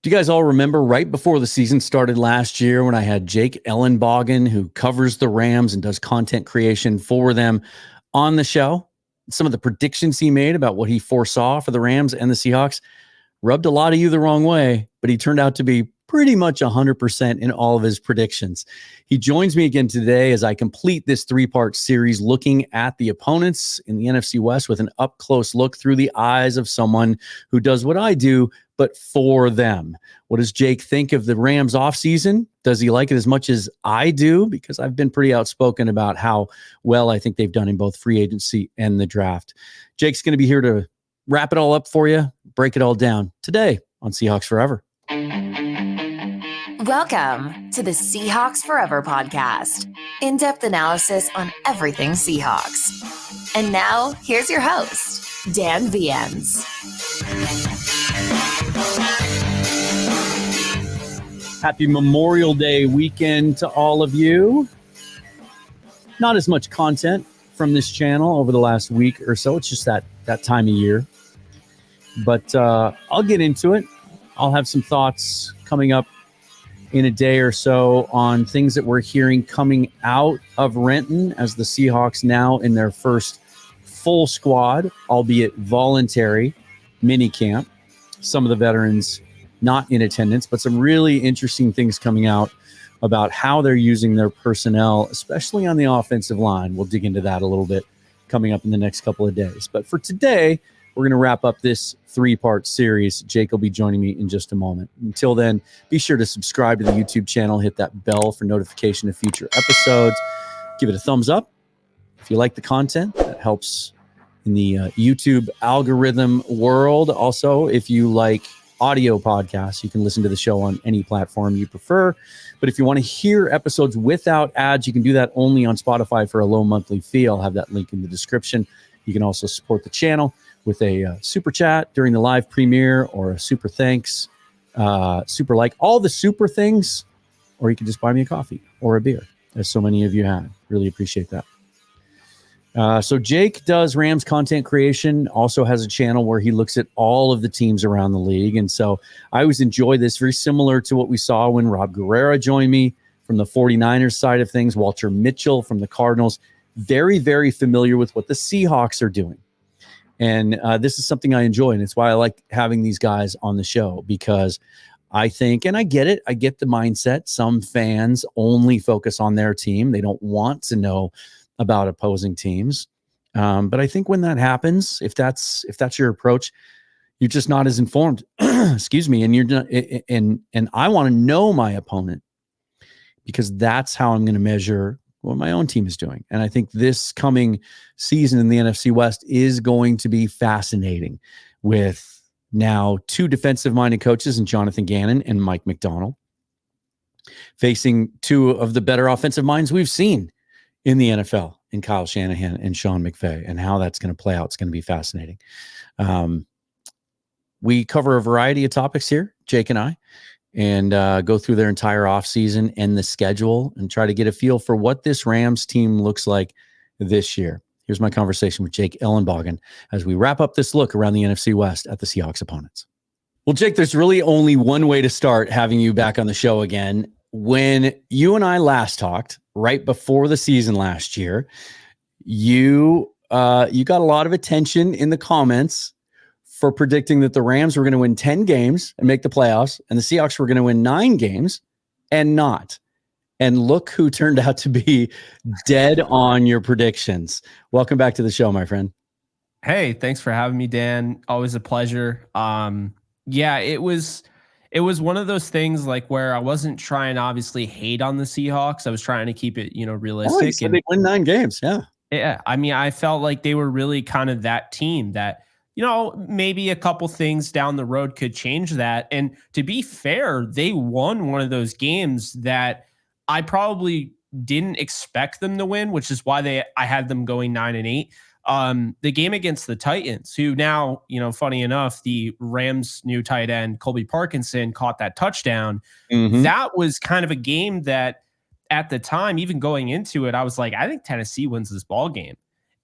Do you guys all remember right before the season started last year when I had Jake Ellenbogen, who covers the Rams and does content creation for them, on the show? Some of the predictions he made about what he foresaw for the Rams and the Seahawks rubbed a lot of you the wrong way, but he turned out to be pretty much 100% in all of his predictions. He joins me again today as I complete this three-part series looking at the opponents in the NFC West with an up-close look through the eyes of someone who does what I do, but for them. What does Jake think of the Rams offseason? Does he like it as much as I do? Because I've been pretty outspoken about how well I think they've done in both free agency and the draft. Jake's going to be here to wrap it all up for you, break it all down today on Seahawks Forever. Welcome to the Seahawks Forever podcast. In-depth analysis on everything Seahawks. And now, here's your host, Dan Viens. Happy Memorial Day weekend to all of you. Not as much content from this channel over the last week or so. It's just that time of year. But I'll get into it. I'll have some thoughts coming up in a day or so on things that we're hearing coming out of Renton as the Seahawks now in their first full squad, albeit voluntary, mini camp. Some of the veterans not in attendance, but some really interesting things coming out about how they're using their personnel, especially on the offensive line. We'll dig into that a little bit coming up in the next couple of days. But for today, we're going to wrap up this three-part series. Jake will be joining me in just a moment. Until then, be sure to subscribe to the YouTube channel, hit that bell for notification of future episodes. Give it a thumbs up if you like the content. That helps in the YouTube algorithm world. Also, if you like audio podcasts, you can listen to the show on any platform you prefer. But if you want to hear episodes without ads, you can do that only on Spotify for a low monthly fee. I'll have that link in the description. You can also support the channel with a super chat during the live premiere or a super thanks, super like, all the super things, or you can just buy me a coffee or a beer, as so many of you have. Really appreciate that. So Jake does Rams content creation, also has a channel where he looks at all of the teams around the league. And so I always enjoy this, very similar to what we saw when Rob Guerrera joined me from the 49ers side of things, Walter Mitchell from the Cardinals, very, very familiar with what the Seahawks are doing. And this is something I enjoy, and it's why I like having these guys on the show, because I think, and I get it, I get the mindset. Some fans only focus on their team. They don't want to know about opposing teams. But I think when that happens, if that's your approach, you're just not as informed. Excuse me. And you're not, and I want to know my opponent, because that's how I'm going to measure what my own team is doing. And I think this coming season in the NFC West is going to be fascinating, with now two defensive-minded coaches in Jonathan Gannon and Mike McDonald facing two of the better offensive minds we've seen in the NFL, in Kyle Shanahan and Sean McVay, and how that's going to play out. It's going to be fascinating. We cover a variety of topics here, Jake and I, and go through their entire offseason and the schedule and try to get a feel for what this Rams team looks like this year. Here's my conversation with Jake Ellenbogen as we wrap up this look around the NFC West at the Seahawks opponents. Well, Jake, there's really only one way to start having you back on the show again. When you and I last talked, right before the season last year, you got a lot of attention in the comments for predicting that the Rams were going to win 10 games and make the playoffs, and the Seahawks were going to win 9 games and not. And look who turned out to be dead on your predictions. Welcome back to the show, my friend. Hey, thanks for having me, Dan. Always a pleasure. Yeah, it was one of those things like where I wasn't trying to obviously hate on the Seahawks. I was trying to keep it, realistic. You said they win 9 games. Yeah. Yeah. I mean, I felt like they were really kind of that team that, maybe a couple things down the road could change that. And to be fair, they won one of those games that I probably didn't expect them to win, which is why I had them going 9-8. The game against the Titans, who now, funny enough, the Rams' new tight end, Colby Parkinson, caught that touchdown. Mm-hmm. That was kind of a game that at the time, even going into it, I was like, I think Tennessee wins this ball game.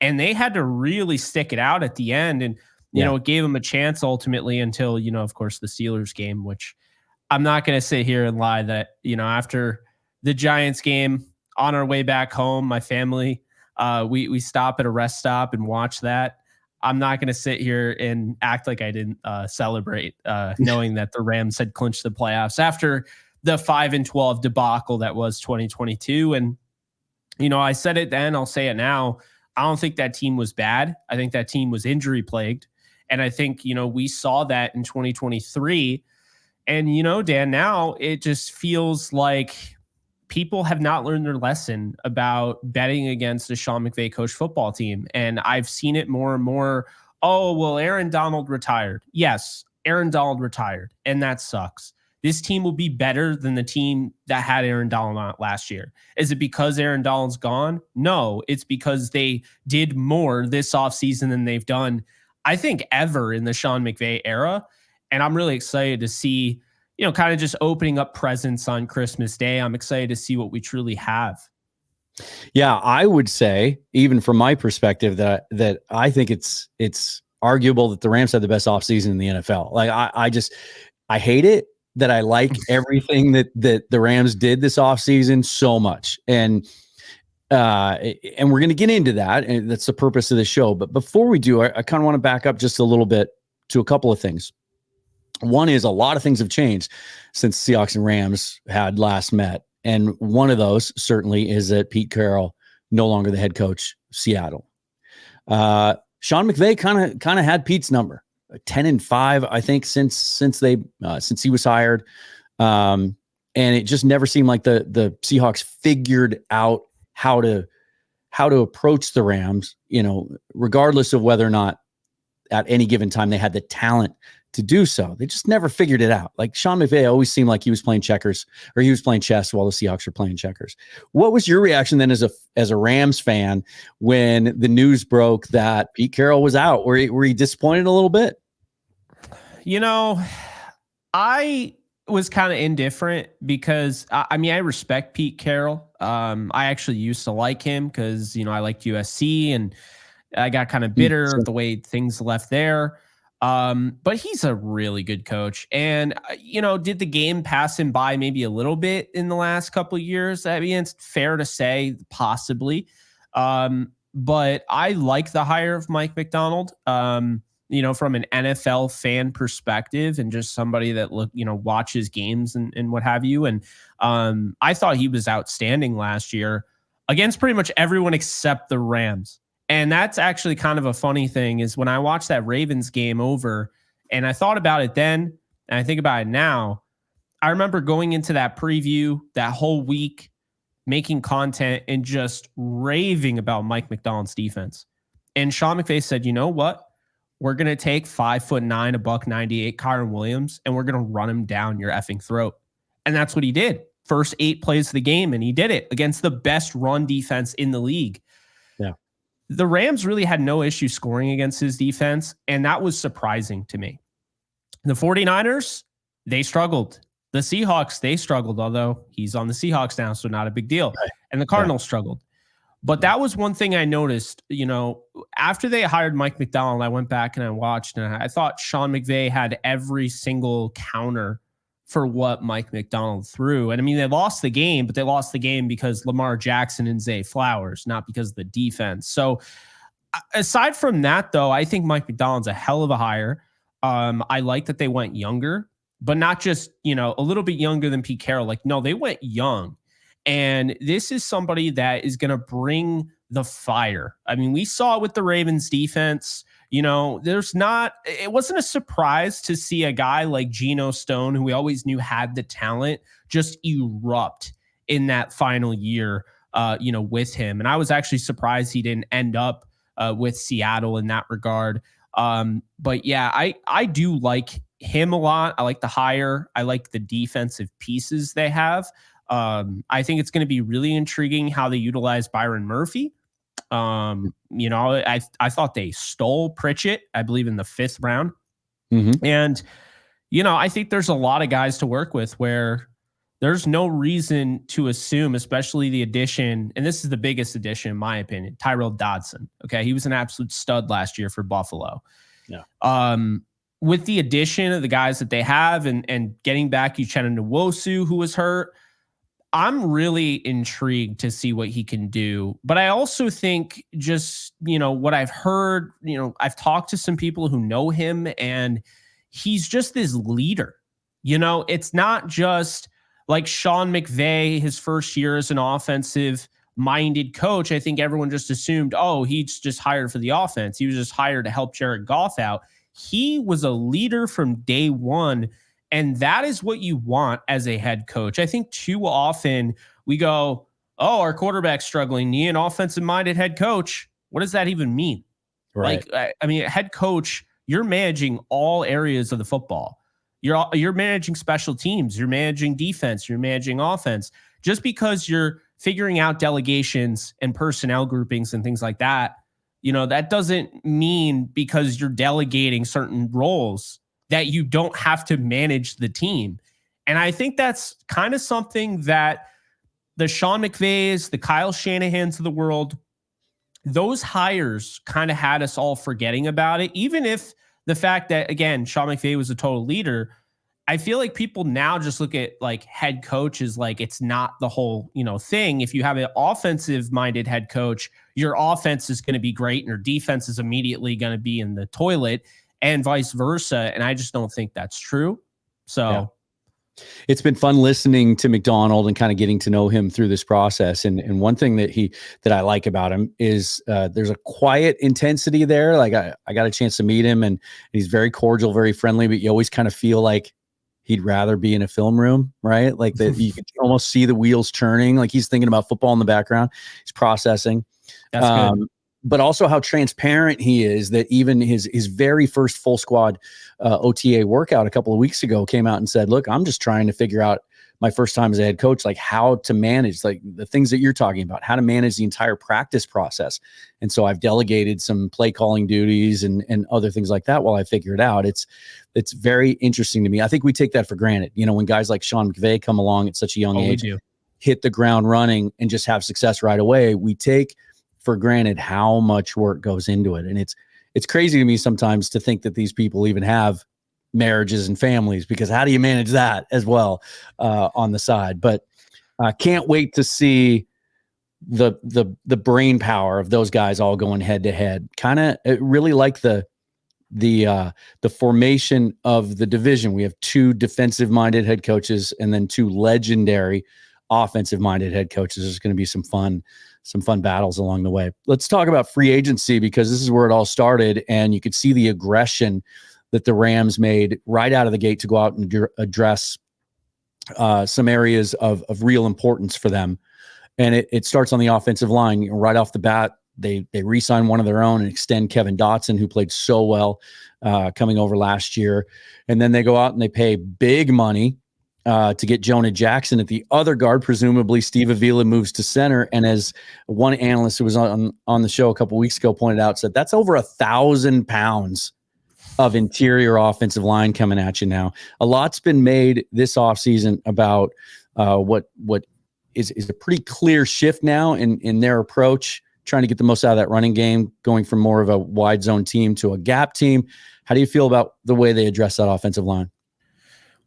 And they had to really stick it out at the end. And, it gave them a chance ultimately until, of course, the Steelers game, which I'm not going to sit here and lie that, after the Giants game on our way back home, my family, we stop at a rest stop and watch that. I'm not going to sit here and act like I didn't celebrate knowing that the Rams had clinched the playoffs after the 5-12 debacle that was 2022. And, I said it then, I'll say it now. I don't think that team was bad. I think that team was injury plagued. And I think, we saw that in 2023. And, Dan, now it just feels like people have not learned their lesson about betting against a Sean McVay coach football team. And I've seen it more and more. Oh, well, Aaron Donald retired. Yes, Aaron Donald retired. And that sucks. This team will be better than the team that had Aaron Donald on it last year. Is it because Aaron Donald's gone? No, it's because they did more this offseason than they've done, I think, ever in the Sean McVay era. And I'm really excited to see, kind of just opening up presents on Christmas Day. I'm excited to see what we truly have. Yeah, I would say, even from my perspective, that I think it's arguable that the Rams had the best offseason in the NFL. Like I hate it that I like everything that the Rams did this offseason so much. And we're going to get into that, and that's the purpose of the show. But before we do, I kind of want to back up just a little bit to a couple of things. One is a lot of things have changed since Seahawks and Rams had last met. And one of those certainly is that Pete Carroll, no longer the head coach of Seattle. Sean McVay kind of had Pete's number, 10-5, I think, since he was hired. And it just never seemed like the Seahawks figured out how to approach the Rams, regardless of whether or not at any given time they had the talent to do so. They just never figured it out. Like Sean McVay always seemed like he was playing checkers, or he was playing chess while the Seahawks were playing checkers. What was your reaction then as a Rams fan when the news broke that Pete Carroll was out? Were you disappointed a little bit? I was kind of indifferent because I respect Pete Carroll. I actually used to like him because, I liked USC, and I got kind of bitter the way things left there. But he's a really good coach. And, did the game pass him by maybe a little bit in the last couple of years? I mean, it's fair to say possibly. But I like the hire of Mike Macdonald, from an NFL fan perspective and just somebody that watches games and what have you. And I thought he was outstanding last year against pretty much everyone except the Rams. And that's actually kind of a funny thing is when I watched that Ravens game over and I thought about it then, and I think about it now, I remember going into that preview that whole week, making content and just raving about Mike Macdonald's defense. And Sean McVay said, you know what? We're going to take 5'9", $198 Kyren Williams, and we're going to run him down your effing throat. And that's what he did. First 8 plays of the game, and he did it against the best run defense in the league. Yeah. The Rams really had no issue scoring against his defense, and that was surprising to me. The 49ers, they struggled. The Seahawks, they struggled, although he's on the Seahawks now, so not a big deal. Right. And the Cardinals struggled. But that was one thing I noticed, after they hired Mike Macdonald, I went back and I watched, and I thought Sean McVay had every single counter for what Mike Macdonald threw. And I mean, they lost the game, but they lost the game because Lamar Jackson and Zay Flowers, not because of the defense. So aside from that, though, I think Mike Macdonald's a hell of a hire. I like that they went younger, but not just, a little bit younger than Pete Carroll. Like, no, they went young. And this is somebody that is going to bring the fire. I mean, we saw it with the Ravens defense. It wasn't a surprise to see a guy like Geno Stone, who we always knew had the talent, just erupt in that final year, with him. And I was actually surprised he didn't end up with Seattle in that regard. But yeah, I do like him a lot. I like the hire. I like the defensive pieces they have. I think it's going to be really intriguing how they utilize Byron Murphy. I thought they stole Pritchett, I believe, in the 5th round. Mm-hmm. And, I think there's a lot of guys to work with where there's no reason to assume, especially the addition, and this is the biggest addition, in my opinion, Tyrell Dodson. Okay. He was an absolute stud last year for Buffalo. Yeah. with the addition of the guys that they have and getting back Uchenna Nwosu, who was hurt, I'm really intrigued to see what he can do. But I also think just, what I've heard, I've talked to some people who know him, and he's just this leader. It's not just like Sean McVay, his first year as an offensive minded coach. I think everyone just assumed, oh, he's just hired for the offense. He was just hired to help Jared Goff out. He was a leader from day one. And that is what you want as a head coach. I think too often we go, oh, our quarterback's struggling. Need an offensive-minded head coach. What does that even mean? Right. Head coach, you're managing all areas of the football. You're managing special teams. You're managing defense. You're managing offense. Just because you're figuring out delegations and personnel groupings and things like that, that doesn't mean because you're delegating certain roles that you don't have to manage the team. And I think that's kind of something that the Sean McVays, the Kyle Shanahans of the world, those hires kind of had us all forgetting about it. Even if the fact that, again, Sean McVay was a total leader, I feel like people now just look at like head coach as like it's not the whole, thing. If you have an offensive-minded head coach, your offense is going to be great and your defense is immediately going to be in the toilet, and vice versa. And I just don't think that's true. So yeah. It's been fun listening to McDonald and kind of getting to know him through this process. And one thing that I like about him is there's a quiet intensity there. Like I got a chance to meet him, and he's very cordial, very friendly, but you always kind of feel like he'd rather be in a film room, right? Like that you can almost see the wheels turning. Like he's thinking about football in the background. He's processing. That's good. But also how transparent he is, that even his very first full squad OTA workout a couple of weeks ago came out and said, look, I'm just trying to figure out my first time as a head coach, like how to manage like the things that you're talking about, how to manage the entire practice process. And so I've delegated some play calling duties and other things like that while I figure it out. It's very interesting to me. I think we take that for granted. When guys like Sean McVay come along at such a young age, hit the ground running and just have success right away, we take for granted how much work goes into it. And it's crazy to me sometimes to think that these people even have marriages and families, because how do you manage that as well on the side? But can't wait to see the brain power of those guys all going head to head. Kind of really like the formation of the division. We have two defensive minded head coaches and then two legendary offensive minded head coaches. There's going to be some fun battles along the way. Let's talk about free agency, because this is where it all started, and you could see the aggression that the Rams made right out of the gate to go out and address some areas of real importance for them. And it starts on the offensive line. Right off the bat, they re-sign one of their own and extend Kevin Dotson, who played so well coming over last year. And then they go out and they pay big money to get Jonah Jackson at the other guard. Presumably Steve Avila moves to center. And as one analyst who was on the show a couple weeks ago pointed out, said that's over 1,000 pounds of interior offensive line coming at you now. A lot's been made this offseason about what is a pretty clear shift now in their approach, trying to get the most out of that running game, going from more of a wide zone team to a gap team. How do you feel about the way they address that offensive line?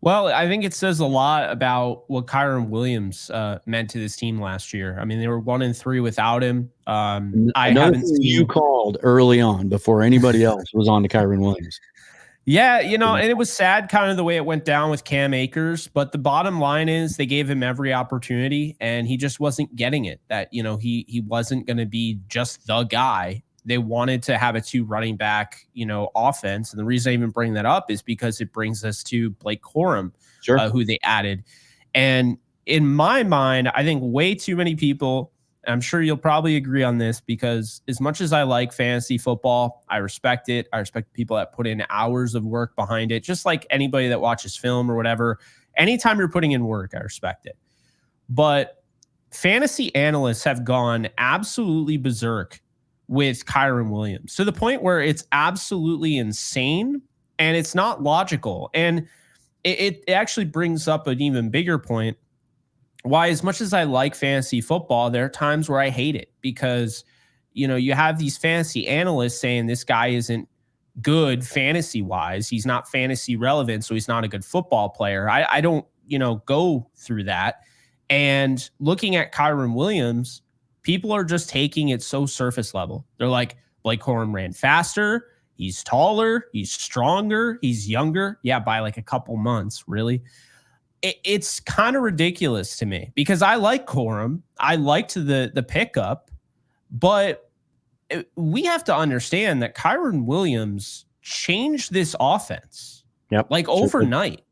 Well, I think it says a lot about what Kyren Williams meant to this team last year. I mean, they were 1-3 without him. I haven't seen you called early on before anybody else was on to Kyren Williams. Yeah, and it was sad kind of the way it went down with Cam Akers, but the bottom line is they gave him every opportunity and he just wasn't getting it. That, he wasn't going to be just the guy. They wanted to have a 2 running back, offense. And the reason I even bring that up is because it brings us to Blake Corum, sure. Who they added. And in my mind, I think way too many people, I'm sure you'll probably agree on this, because as much as I like fantasy football, I respect it. I respect people that put in hours of work behind it, just like anybody that watches film or whatever. Anytime you're putting in work, I respect it. But fantasy analysts have gone absolutely berserk with Kyren Williams to the point where it's absolutely insane and it's not logical. And it actually brings up an even bigger point. Why, as much as I like fantasy football, there are times where I hate it, because, you have these fantasy analysts saying this guy isn't good fantasy wise. He's not fantasy relevant, so he's not a good football player. I don't, go through that. And looking at Kyren Williams, people are just taking it so surface level. They're like, Blake Corum ran faster. He's taller. He's stronger. He's younger. Yeah, by like a couple months, really. It's kind of ridiculous to me because I like Corum. I liked the pickup, but we have to understand that Kyren Williams changed this offense. Yep, like overnight.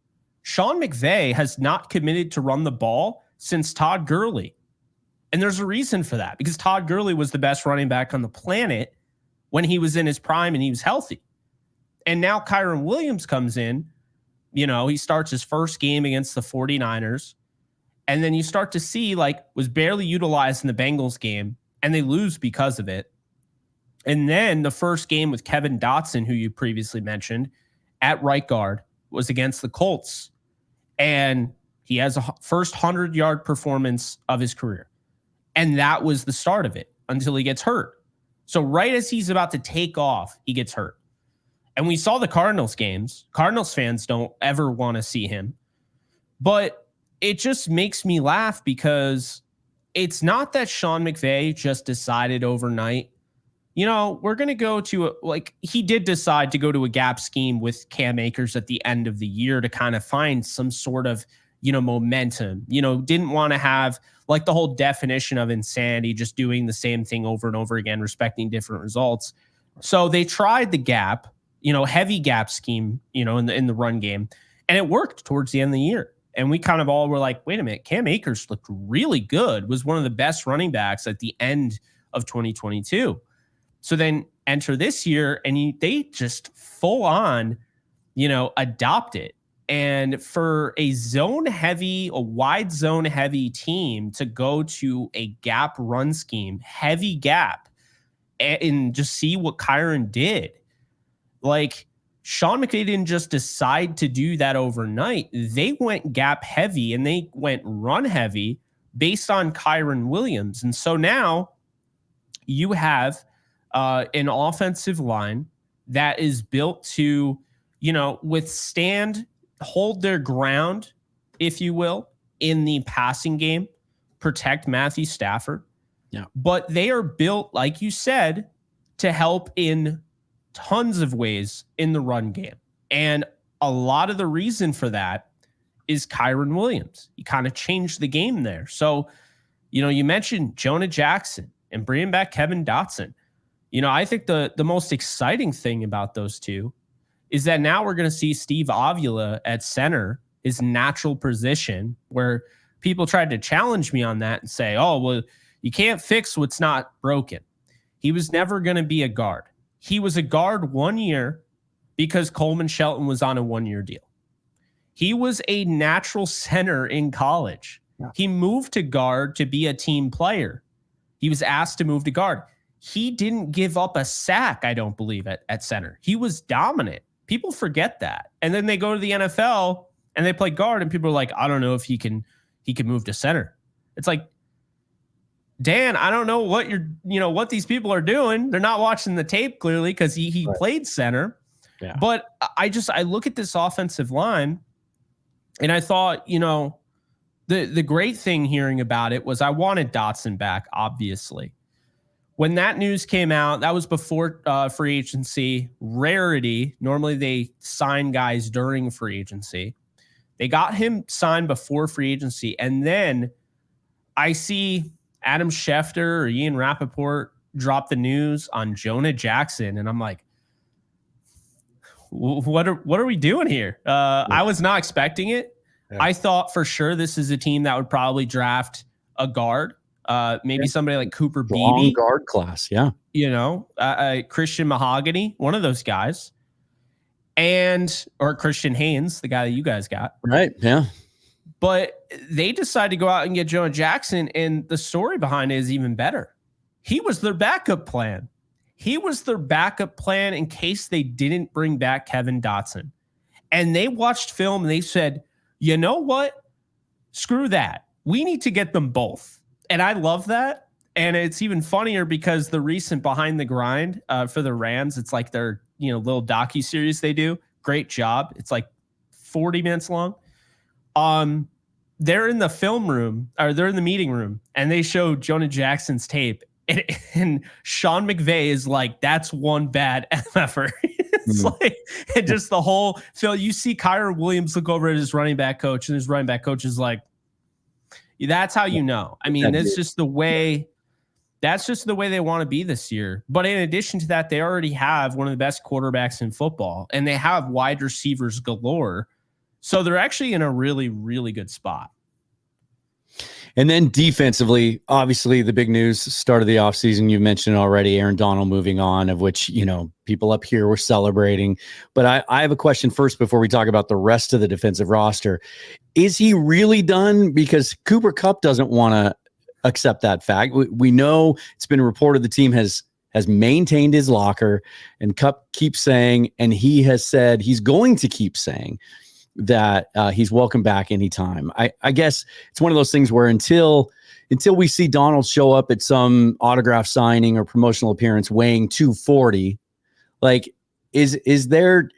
Sean McVay has not committed to run the ball since Todd Gurley. And there's a reason for that because Todd Gurley was the best running back on the planet when he was in his prime and he was healthy. And now Kyren Williams comes in, he starts his first game against the 49ers. And then you start to see was barely utilized in the Bengals game and they lose because of it. And then the first game with Kevin Dotson, who you previously mentioned, at right guard was against the Colts. And he has a first 100-yard performance of his career. And that was the start of it until he gets hurt. So right as he's about to take off, he gets hurt. And we saw the Cardinals games. Cardinals fans don't ever want to see him. But it just makes me laugh because it's not that Sean McVay just decided overnight, we're going to go to he did decide to go to a gap scheme with Cam Akers at the end of the year to kind of find some sort of, momentum, didn't want to have the whole definition of insanity, just doing the same thing over and over again, respecting different results. So they tried the gap, heavy gap scheme, in the run game, and it worked towards the end of the year. And we kind of all were like, wait a minute, Cam Akers looked really good, was one of the best running backs at the end of 2022. So then enter this year and they just full on, adopt it. And for a wide zone heavy team to go to a gap run scheme, heavy gap, and just see what Kyren did. Sean McVay didn't just decide to do that overnight. They went gap heavy and they went run heavy based on Kyren Williams. And so now you have an offensive line that is built to, hold their ground, if you will, in the passing game, protect Matthew Stafford. Yeah. But they are built, like you said, to help in tons of ways in the run game. And a lot of the reason for that is Kyren Williams. He kind of changed the game there. So, you mentioned Jonah Jackson and bringing back Kevin Dotson. I think the most exciting thing about those two is that now we're going to see Steve Avila at center, his natural position, where people tried to challenge me on that and say, oh, well, you can't fix what's not broken. He was never going to be a guard. He was a guard 1 year because Coleman Shelton was on a 1-year deal. He was a natural center in college. Yeah. He moved to guard to be a team player. He was asked to move to guard. He didn't give up a sack, I don't believe, at center. He was dominant. People forget that. And then they go to the NFL and they play guard and people are like, I don't know if he can move to center. It's like, Dan, I don't know what what these people are doing. They're not watching the tape clearly because he right. Played center. Yeah. But I look at this offensive line and I thought, the great thing hearing about it was I wanted Dotson back, obviously. When that news came out, that was before free agency. Rarity. Normally they sign guys during free agency. They got him signed before free agency. And then I see Adam Schefter or Ian Rappaport drop the news on Jonah Jackson. And I'm like, what are we doing here? I was not expecting it. Yeah. I thought for sure this is a team that would probably draft a guard. Maybe somebody like Cooper Beebe. Guard class, yeah. Christian Mahogany, one of those guys. Or Christian Haynes, the guy that you guys got. Right, yeah. But they decided to go out and get Jonah Jackson, and the story behind it is even better. He was their backup plan. He was their backup plan in case they didn't bring back Kevin Dotson. And they watched film and they said, you know what? Screw that. We need to get them both. And I love that. And it's even funnier because the recent Behind the Grind for the Rams, it's like their little docuseries they do. Great job. It's like 40 minutes long. They're in the film room, or they're in the meeting room, and they show Jonah Jackson's tape. And Sean McVay is like, that's one bad MFer. It's like, and just the whole Phil, you see Kyron Williams look over at his running back coach, and his running back coach is like, that's how you know. I mean, that's just the way they want to be this year. But in addition to that, they already have one of the best quarterbacks in football, and they have wide receivers galore. So they're actually in a really, really good spot. And then defensively, obviously the big news, start of the offseason, you mentioned already, Aaron Donald moving on, of which, people up here were celebrating. But I have a question first before we talk about the rest of the defensive roster. Is he really done? Because Cooper Kupp doesn't want to accept that fact. We know it's been reported the team has maintained his locker, and Kupp keeps saying, and he has said he's going to keep saying, that he's welcome back anytime. I guess it's one of those things where until we see Donald show up at some autograph signing or promotional appearance weighing 240, like is there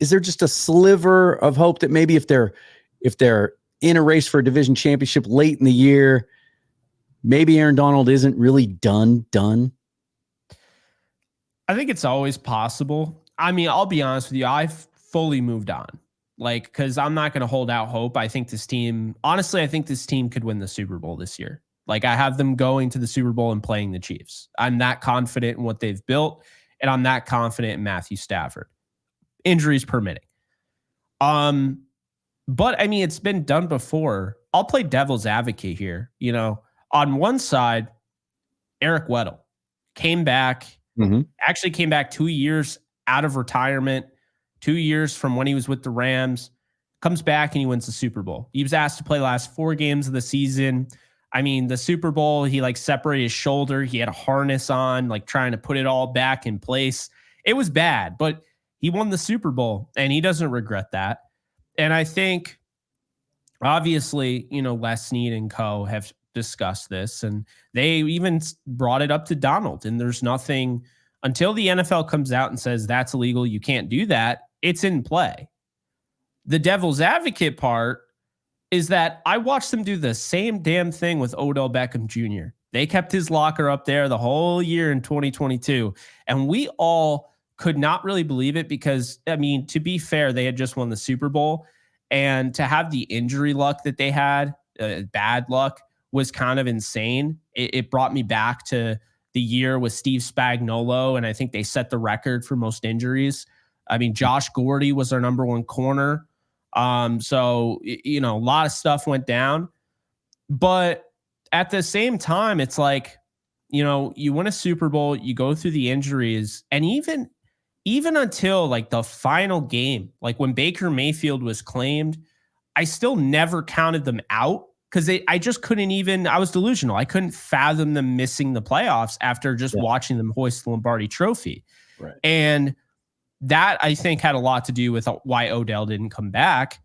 just a sliver of hope that maybe if they're in a race for a division championship late in the year, maybe Aaron Donald isn't really done? I think it's always possible. I mean, I'll be honest with you, I've fully moved on. Because I'm not going to hold out hope. I think this team could win the Super Bowl this year. I have them going to the Super Bowl and playing the Chiefs. I'm that confident in what they've built, and I'm that confident in Matthew Stafford, injuries permitting. But I mean, it's been done before. I'll play devil's advocate here. On one side, Eric Weddle came back, actually came back 2 years out of retirement, 2 years from when he was with the Rams, comes back and he wins the Super Bowl. He was asked to play the last 4 games of the season. I mean, the Super Bowl, he separated his shoulder. He had a harness on, trying to put it all back in place. It was bad, but he won the Super Bowl and he doesn't regret that. And I think obviously, Les Snead and co have discussed this, and they even brought it up to Donald, and there's nothing until the NFL comes out and says that's illegal. You can't do that. It's in play. The devil's advocate part is that I watched them do the same damn thing with Odell Beckham Jr. They kept his locker up there the whole year in 2022. And we all could not really believe it because, I mean, to be fair, they had just won the Super Bowl. And to have the injury luck that they had, bad luck, was kind of insane. It brought me back to the year with Steve Spagnuolo, and I think they set the record for most injuries. I mean, Josh Gordy was our number one corner. So, a lot of stuff went down. But at the same time, it's you win a Super Bowl, you go through the injuries, and even until the final game, when Baker Mayfield was claimed, I still never counted them out because I just couldn't I was delusional. I couldn't fathom them missing the playoffs after just watching them hoist the Lombardi trophy. Right. And that, I think, had a lot to do with why Odell didn't come back.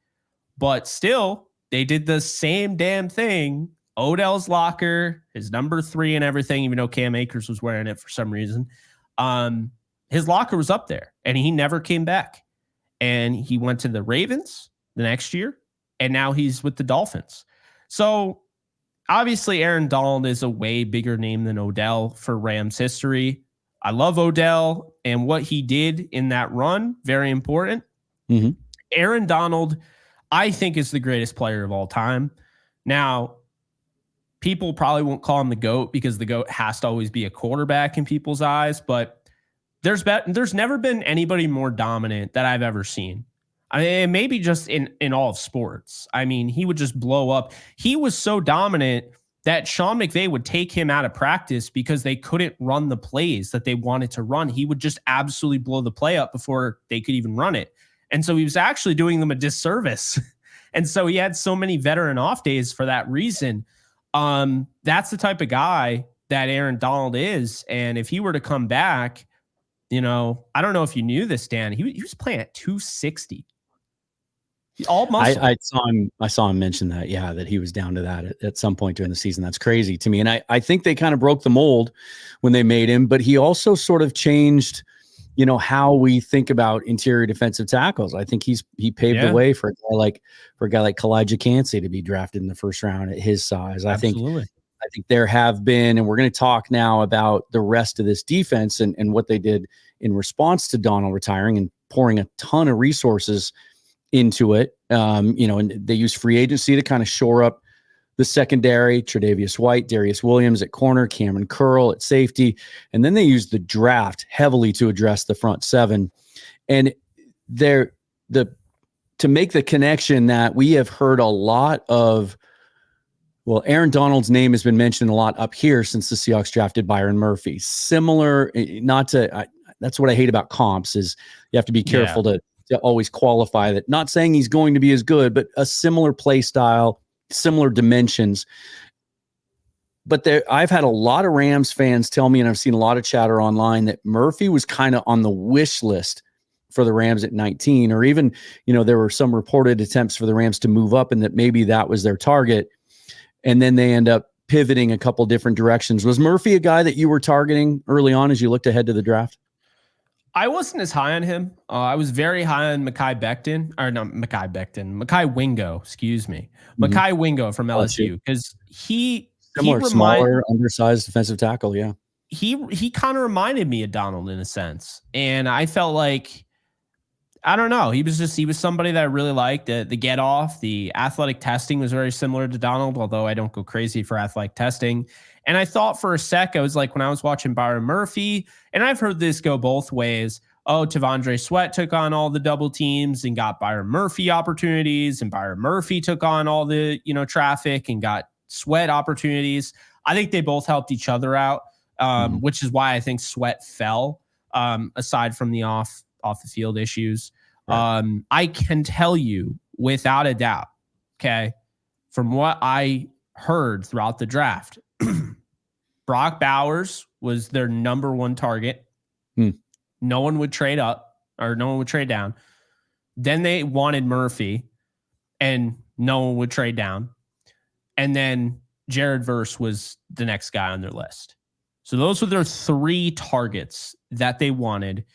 But still, they did the same damn thing. Odell's locker, his number 3 and everything, even though Cam Akers was wearing it for some reason. His locker was up there, and he never came back. And he went to the Ravens the next year, and now he's with the Dolphins. So, obviously, Aaron Donald is a way bigger name than Odell for Rams history. I love Odell and what he did in that run. Very important. Mm-hmm. Aaron Donald, I think, is the greatest player of all time. Now, people probably won't call him the GOAT because the GOAT has to always be a quarterback in people's eyes, but there's never been anybody more dominant that I've ever seen. I mean, maybe just in all of sports. I mean, he would just blow up. He was so dominant that Sean McVay would take him out of practice because they couldn't run the plays that they wanted to run. He would just absolutely blow the play up before they could even run it. And so he was actually doing them a disservice. And so he had so many veteran off days for that reason. That's the type of guy that Aaron Donald is. And if he were to come back, I don't know if you knew this, Dan, he was playing at 260. All muscle. I saw him mention that, that he was down to that at some point during the season. That's crazy to me. And I think they kind of broke the mold when they made him, but he also sort of changed how we think about interior defensive tackles. I think he paved the way for a guy like Kalijah Kancey to be drafted in the first round at his size. I think there have been, and we're going to talk now about the rest of this defense and what they did in response to Donald retiring and pouring a ton of resources into it. And they used free agency to kind of shore up the secondary. Tre'Davious White, Darius Williams at corner, Cameron Curl at safety. And then they used the draft heavily to address the front seven. And to make the connection that we have heard a lot of, well, Aaron Donald's name has been mentioned a lot up here since the Seahawks drafted Byron Murphy. Similar, that's what I hate about comps is you have to be careful to always qualify that. Not saying he's going to be as good, but a similar play style, similar dimensions. But I've had a lot of Rams fans tell me, and I've seen a lot of chatter online, that Murphy was kind of on the wish list for the Rams at 19, or even, there were some reported attempts for the Rams to move up and that maybe that was their target. And then they end up pivoting a couple different directions. Was Murphy a guy that you were targeting early on as you looked ahead to the draft? I wasn't as high on him. I was very high on Mekhi Wingo, excuse me. Mekhi Wingo from LSU, because smaller, undersized defensive tackle, yeah. He kind of reminded me of Donald in a sense. And I felt like, I don't know, he was somebody that I really liked. The get off, the athletic testing was very similar to Donald, although I don't go crazy for athletic testing. And I thought for a sec, I was like, when I was watching Byron Murphy, and I've heard this go both ways. Oh, Tavondre Sweat took on all the double teams and got Byron Murphy opportunities, and Byron Murphy took on all the, traffic and got Sweat opportunities. I think they both helped each other out, which is why I think Sweat fell, aside from the off the field issues. Right. I can tell you without a doubt, okay, from what I heard throughout the draft, Brock Bowers was their number one target. No one would trade up, or no one would trade down. Then they wanted Murphy, and no one would trade down. And then Jared Verse was the next guy on their list. So those were their three targets that they wanted.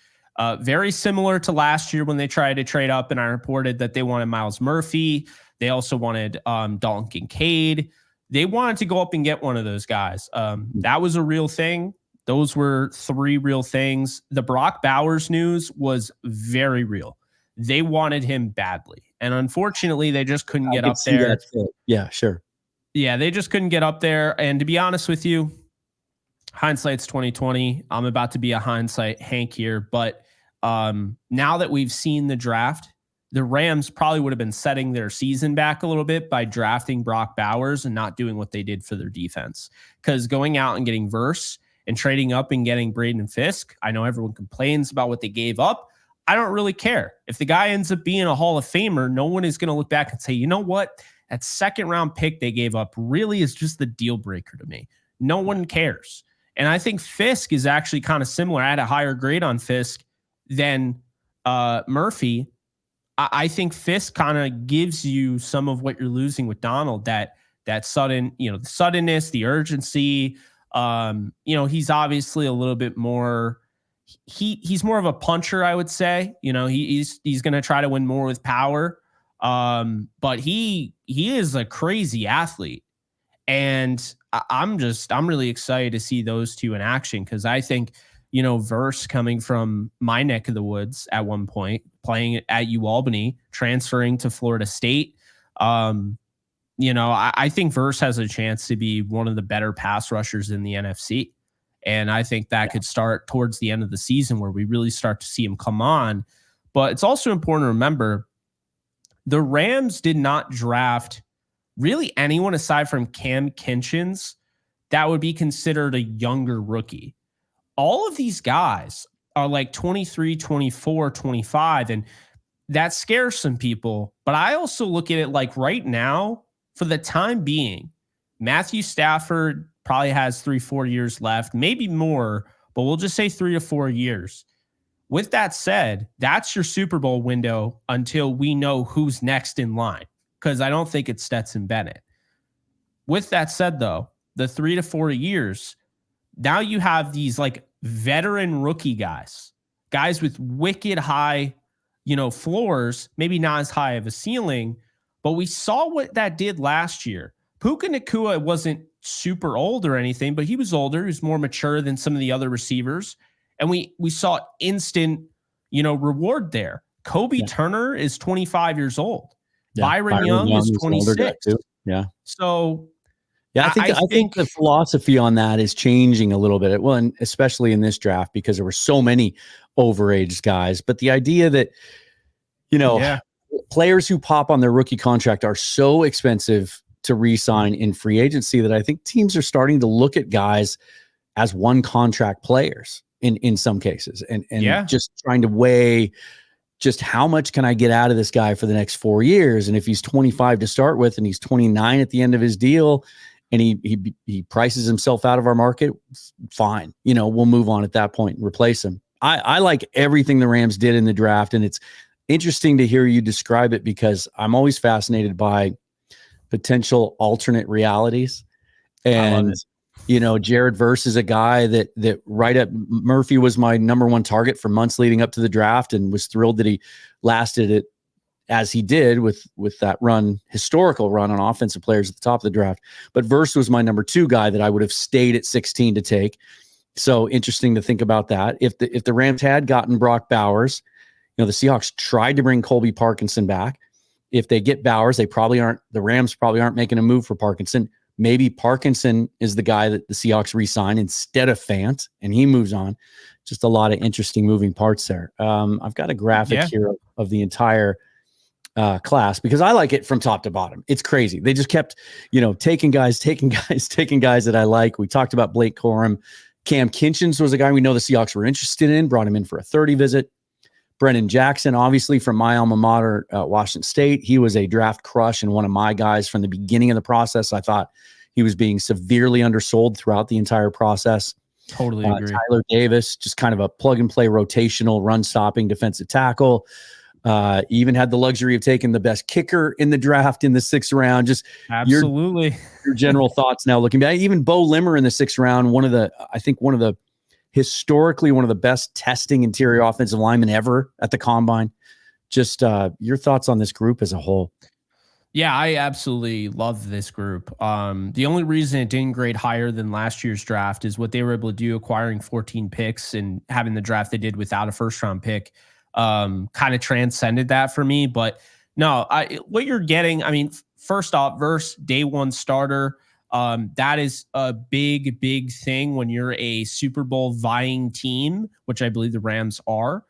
Very similar to last year when they tried to trade up, and I reported that they wanted Myles Murphy. They also wanted Dalton Kincaid. They wanted to go up and get one of those guys. That was a real thing. Those were three real things. The Brock Bowers news was very real. They wanted him badly. And unfortunately, they just couldn't get up there. Yeah, sure. Yeah, they just couldn't get up there. And to be honest with you, hindsight's 2020. I'm about to be a hindsight Hank here. But now that we've seen the draft, the Rams probably would have been setting their season back a little bit by drafting Brock Bowers and not doing what they did for their defense. Because going out and getting Verse and trading up and getting Braden Fisk, I know everyone complains about what they gave up. I don't really care. If the guy ends up being a Hall of Famer, no one is going to look back and say, you know what? That second round pick they gave up really is just the deal breaker to me. No one cares. And I think Fisk is actually kind of similar. I had a higher grade on Fisk than Murphy. I think Fisk kind of gives you some of what you're losing with Donald, that sudden, the suddenness, the urgency. He's obviously a little bit more, he's more of a puncher, I would say. He's going to try to win more with power. But he is a crazy athlete. And I'm really excited to see those two in action, because I think, Verse coming from my neck of the woods at one point, playing at UAlbany, transferring to Florida State. I think Verse has a chance to be one of the better pass rushers in the NFC. And I think that could start towards the end of the season where we really start to see him come on. But it's also important to remember the Rams did not draft really anyone aside from Cam Kinchins that would be considered a younger rookie. All of these guys are like 23, 24, 25, and that scares some people. But I also look at it like right now, for the time being, Matthew Stafford probably has 3-4 years left, maybe more, but we'll just say 3 to 4 years. With that said, that's your Super Bowl window until we know who's next in line, because I don't think it's Stetson Bennett. With that said, though, the 3 to 4 years, now you have these like veteran rookie guys guys with wicked high, floors, maybe not as high of a ceiling, but we saw what that did last year. Puka Nacua wasn't super old or anything, but he was older. He was more mature than some of the other receivers. And we saw instant, reward there. Kobe Turner is 25 years old. Yeah. Byron Young is 26. Yeah. So yeah, I think the philosophy on that is changing a little bit. Well, and especially in this draft, because there were so many overaged guys. But the idea that, players who pop on their rookie contract are so expensive to re-sign in free agency that I think teams are starting to look at guys as one contract players in some cases, and just trying to weigh just how much can I get out of this guy for the next 4 years. And if he's 25 to start with and he's 29 at the end of his deal and he prices himself out of our market, fine. We'll move on at that point and replace him. I like everything the Rams did in the draft, and it's interesting to hear you describe it because I'm always fascinated by potential alternate realities. And Jared Verse is a guy that right up Murphy was my number one target for months leading up to the draft, and was thrilled that he lasted it as he did with that historical run on offensive players at the top of the draft. But Verse was my number 2 guy that I would have stayed at 16 to take. So interesting to think about that. If the Rams had gotten Brock Bowers, the Seahawks tried to bring Colby Parkinson back. If they get Bowers, the Rams probably aren't making a move for Parkinson. Maybe Parkinson is the guy that the Seahawks re-sign instead of Fant, and he moves on. Just a lot of interesting moving parts there. I've got a graphic here of the entire class because I like it from top to bottom. It's crazy. They just kept, taking guys that I like. We talked about Blake Corum. Cam Kinchens was a guy we know the Seahawks were interested in, brought him in for a 30 visit. Brennan Jackson, obviously from my alma mater, Washington State. He was a draft crush and one of my guys from the beginning of the process. I thought he was being severely undersold throughout the entire process. Totally agree. Tyler Davis, just kind of a plug-and-play rotational run-stopping defensive tackle. Even had the luxury of taking the best kicker in the draft in the 6th round. Just absolutely your general thoughts now looking back. Even Bo Limmer in the 6th round, historically one of the best testing interior offensive linemen ever at the combine. Just your thoughts on this group as a whole. Yeah, I absolutely love this group. The only reason it didn't grade higher than last year's draft is what they were able to do, acquiring 14 picks and having the draft they did without a first-round pick. Kind of transcended that for me. But no, what you're getting, first off, Verse, day 1 starter. That is a big, big thing when you're a Super Bowl vying team, which I believe the Rams are.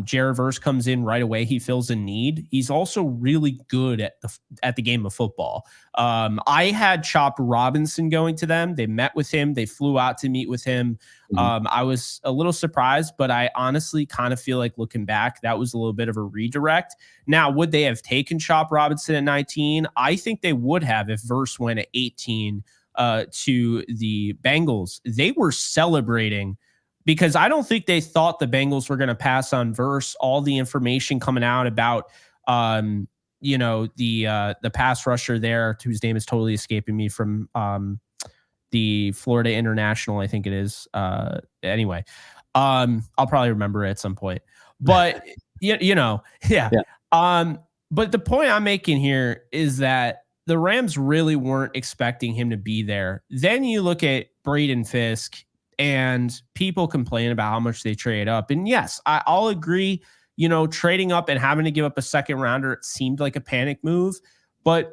Jared Verse comes in right away. He fills a need. He's also really good at the game of football. I had Chop Robinson going to them. They met with him. They flew out to meet with him. I was a little surprised, but I honestly kind of feel like looking back, that was a little bit of a redirect. Now, would they have taken Chop Robinson at 19? I think they would have if Verse went at 18 to the Bengals. They were celebrating because I don't think they thought the Bengals were going to pass on Verse. All the information coming out about, the pass rusher there, whose name is totally escaping me, from the Florida International, I think it is. Anyway, I'll probably remember it at some point. But yeah. But the point I'm making here is that the Rams really weren't expecting him to be there. Then you look at Braden Fisk, and people complain about how much they trade up. And yes, I'll agree, trading up and having to give up a 2nd rounder, it seemed like a panic move, but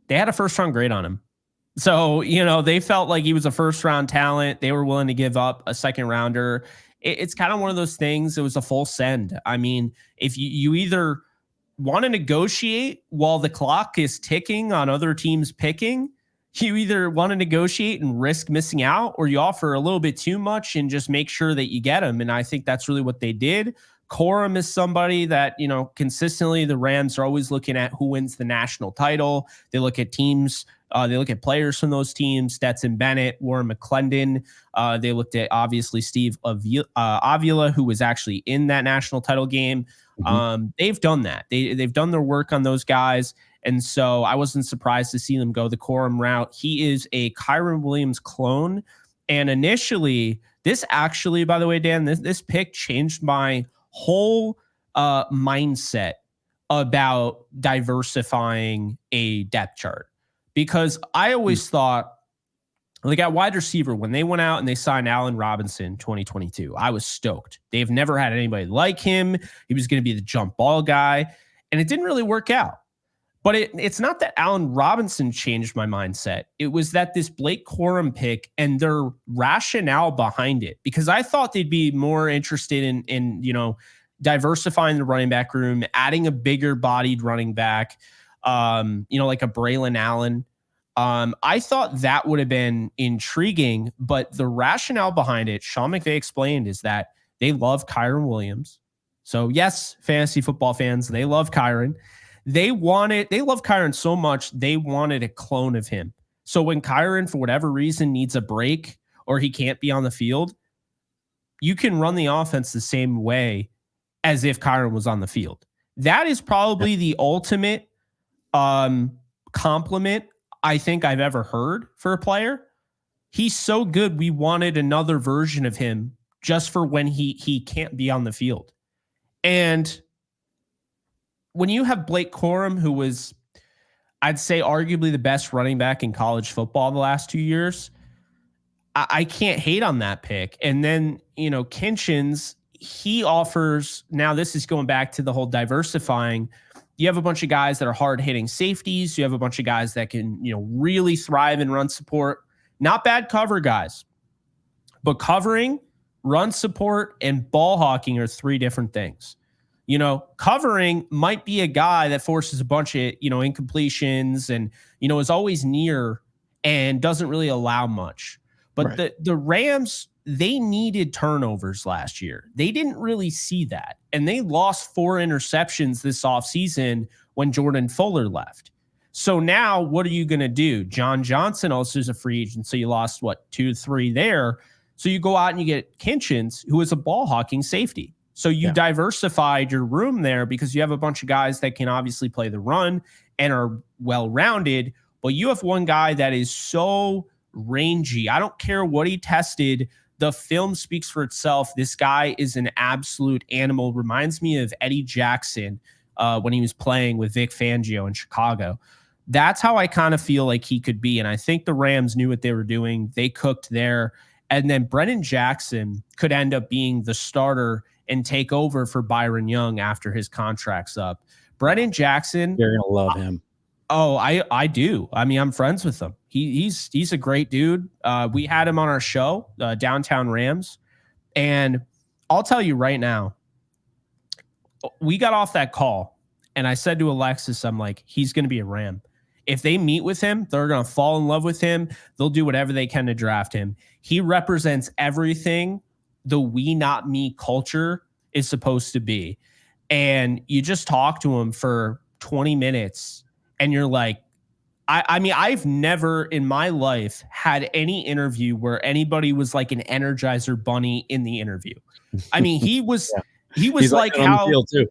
they had a 1st-round grade on him. So, they felt like he was a 1st-round talent. They were willing to give up a 2nd rounder. It's kind of one of those things. It was a full send. If you either want to negotiate while the clock is ticking on other teams picking, you either want to negotiate and risk missing out, or you offer a little bit too much and just make sure that you get him. And I think that's really what they did. Corum is somebody that, consistently the Rams are always looking at who wins the national title. They look at teams. They look at players from those teams: Stetson Bennett, Warren McClendon. They looked at, obviously, Steve Avila, who was actually in that national title game. They've done that. They've done their work on those guys. And so I wasn't surprised to see them go the Corum route. He is a Kyron Williams clone. And initially, This actually, by the way, Dan, this pick changed my whole mindset about diversifying a depth chart, because I always thought, like at wide receiver, when they went out and they signed Allen Robinson 2022, I was stoked. They've never had anybody like him. He was going to be the jump ball guy, and it didn't really work out. But it's not that Allen Robinson changed my mindset. It was that this Blake Corum pick and their rationale behind it, because I thought they'd be more interested in diversifying the running back room, adding a bigger bodied running back, like a Braylon Allen. I thought that would have been intriguing, but the rationale behind it, Sean McVay explained, is that they love Kyren Williams. So yes, fantasy football fans, they love Kyren. They love Kyren so much, they wanted a clone of him. So when Kyren, for whatever reason, needs a break or he can't be on the field, you can run the offense the same way as if Kyren was on the field. That is probably the ultimate compliment I think I've ever heard for a player. He's so good, we wanted another version of him just for when he can't be on the field. And when you have Blake Corum, who was, I'd say, arguably the best running back in college football the last 2 years, I can't hate on that pick. And then, Kinchins, he offers, now this is going back to the whole diversifying. You have a bunch of guys that are hard-hitting safeties. You have a bunch of guys that can, really thrive in run support. Not bad cover guys. But covering, run support, and ball hawking are three different things. Covering might be a guy that forces a bunch of, incompletions and, is always near and doesn't really allow much. But right. the Rams, they needed turnovers last year. They didn't really see that. And they lost 4 interceptions this offseason when Jordan Fuller left. So now what are you going to do? John Johnson also is a free agent. So you lost, 2-3 there. So you go out and you get Kinchins, who is a ball hawking safety. So you diversified your room there because you have a bunch of guys that can obviously play the run and are well-rounded, but you have one guy that is so rangy. I don't care what he tested. The film speaks for itself. This guy is an absolute animal. Reminds me of Eddie Jackson when he was playing with Vic Fangio in Chicago. That's how I kind of feel like he could be. And I think the Rams knew what they were doing. They cooked there. And then Brennan Jackson could end up being the starter and take over for Byron Young after his contract's up. Brennan Jackson, you're gonna love him. Oh, I do. I mean, I'm friends with him. He's a great dude. We had him on our show, Downtown Rams, and I'll tell you right now, we got off that call, and I said to Alexis, I'm like, he's going to be a Ram. If they meet with him, they're going to fall in love with him. They'll do whatever they can to draft him. He represents everything the we not me culture is supposed to be. And you just talk to him for 20 minutes and you're like, I mean, I've never in my life had any interview where anybody was like an Energizer bunny in the interview. I mean, he was He's like how on the field too.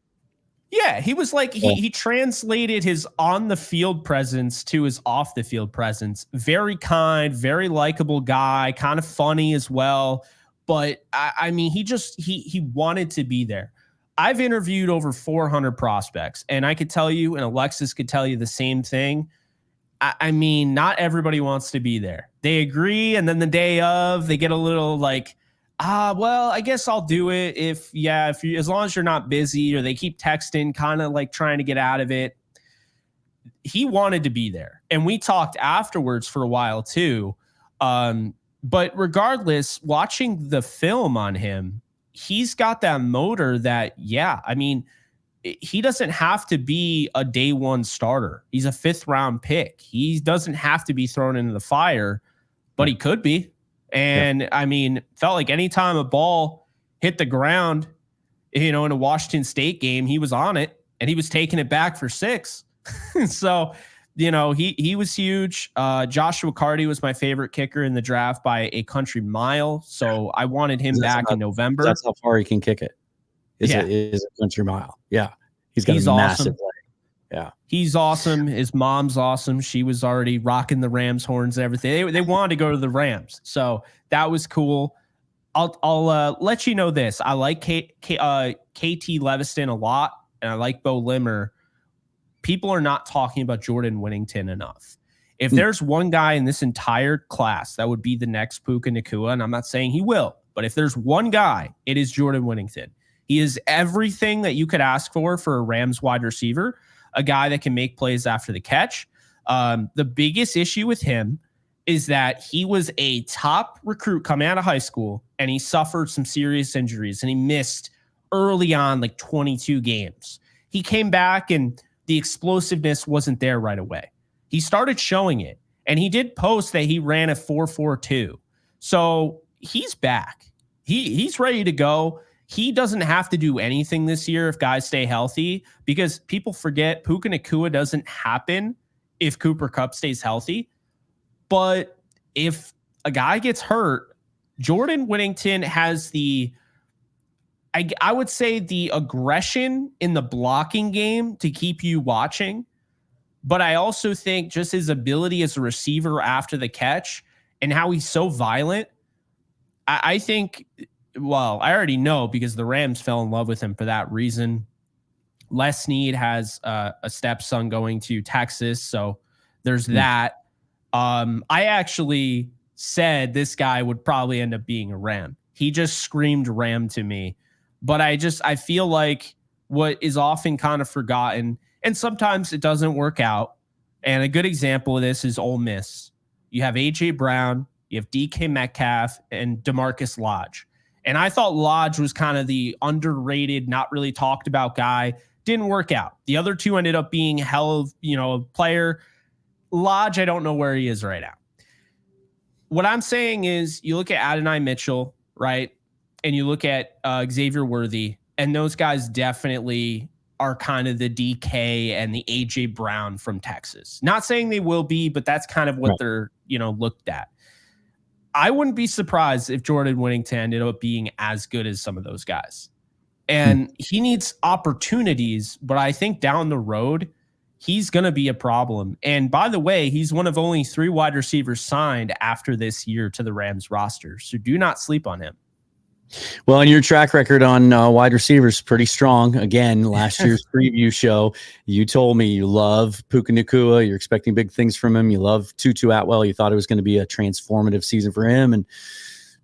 Yeah, he was like he translated his on the field presence to his off the field presence. Very kind, very likable guy, kind of funny as well. But I mean, he wanted to be there. I've interviewed over 400 prospects, and I could tell you, and Alexis could tell you the same thing. I mean, not everybody wants to be there. They agree, and then the day of, they get a little like, well, I guess I'll do it if you, as long as you're not busy, or they keep texting, kind of like trying to get out of it. He wanted to be there, and we talked afterwards for a while too. But regardless, watching the film on him, he's got that motor that, I mean, he doesn't have to be a day one starter. He's a 5th round pick. He doesn't have to be thrown into the fire, but he could be. And I mean, felt like anytime a ball hit the ground, in a Washington State game, he was on it and he was taking it back for 6. So, he was huge. Joshua Carty was my favorite kicker in the draft by a country mile. So I wanted him back in November. That's how far he can kick it. Is a country mile. Yeah. He's got a massive leg. Yeah. He's awesome. His mom's awesome. She was already rocking the Rams horns and everything. They wanted to go to the Rams. So that was cool. I'll let you know this. I like KT Leviston a lot, and I like Bo Limmer. People are not talking about Jordan Whittington enough. If there's one guy in this entire class that would be the next Puka Nacua, and I'm not saying he will, but if there's one guy, it is Jordan Whittington. He is everything that you could ask for a Rams wide receiver, a guy that can make plays after the catch. The biggest issue with him is that he was a top recruit coming out of high school, and he suffered some serious injuries, and he missed early on like 22 games. He came back, and the explosiveness wasn't there right away. He started showing it, and he did post that he ran a 4.42. So he's back. He's ready to go. He doesn't have to do anything this year if guys stay healthy, because people forget Puka Nacua doesn't happen if Cooper Kupp stays healthy. But if a guy gets hurt, Jordan Whittington has I would say the aggression in the blocking game to keep you watching. But I also think just his ability as a receiver after the catch and how he's so violent, I think, well, I already know because the Rams fell in love with him for that reason. Les Snead has a stepson going to Texas, so there's that. I actually said this guy would probably end up being a Ram. He just screamed Ram to me. But I feel like what is often kind of forgotten, and sometimes it doesn't work out. And a good example of this is Ole Miss. You have A.J. Brown, you have DK Metcalf, and DeMarcus Lodge. And I thought Lodge was kind of the underrated, not really talked about guy. Didn't work out. The other two ended up being hell of, a player. Lodge, I don't know where he is right now. What I'm saying is you look at Adonai Mitchell, right? And you look at Xavier Worthy, and those guys definitely are kind of the DK and the AJ Brown from Texas. Not saying they will be, but that's kind of what they're, looked at. I wouldn't be surprised if Jordan Whittington ended up being as good as some of those guys. And he needs opportunities, but I think down the road, he's going to be a problem. And by the way, he's one of only 3 wide receivers signed after this year to the Rams roster. So do not sleep on him. Well, and your track record on wide receivers is pretty strong. Again, last year's preview show, you told me you love Puka Nacua. You're expecting big things from him. You love Tutu Atwell. You thought it was going to be a transformative season for him, and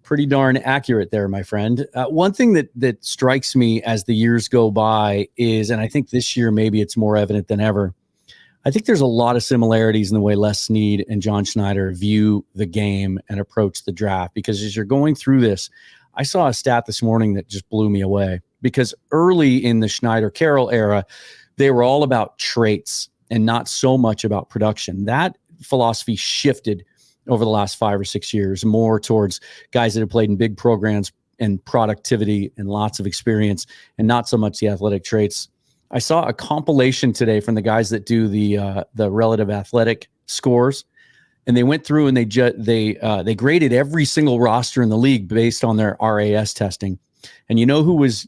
pretty darn accurate there, my friend. One thing that strikes me as the years go by is, and I think this year maybe it's more evident than ever, I think there's a lot of similarities in the way Les Snead and John Schneider view the game and approach the draft. Because as you're going through this, I saw a stat this morning that just blew me away, because early in the Schneider-Carroll era, they were all about traits and not so much about production. That philosophy shifted over the last 5 or 6 years, more towards guys that have played in big programs and productivity and lots of experience, and not so much the athletic traits. I saw a compilation today from the guys that do the relative athletic scores. And they went through and they graded every single roster in the league based on their RAS testing. And you know who was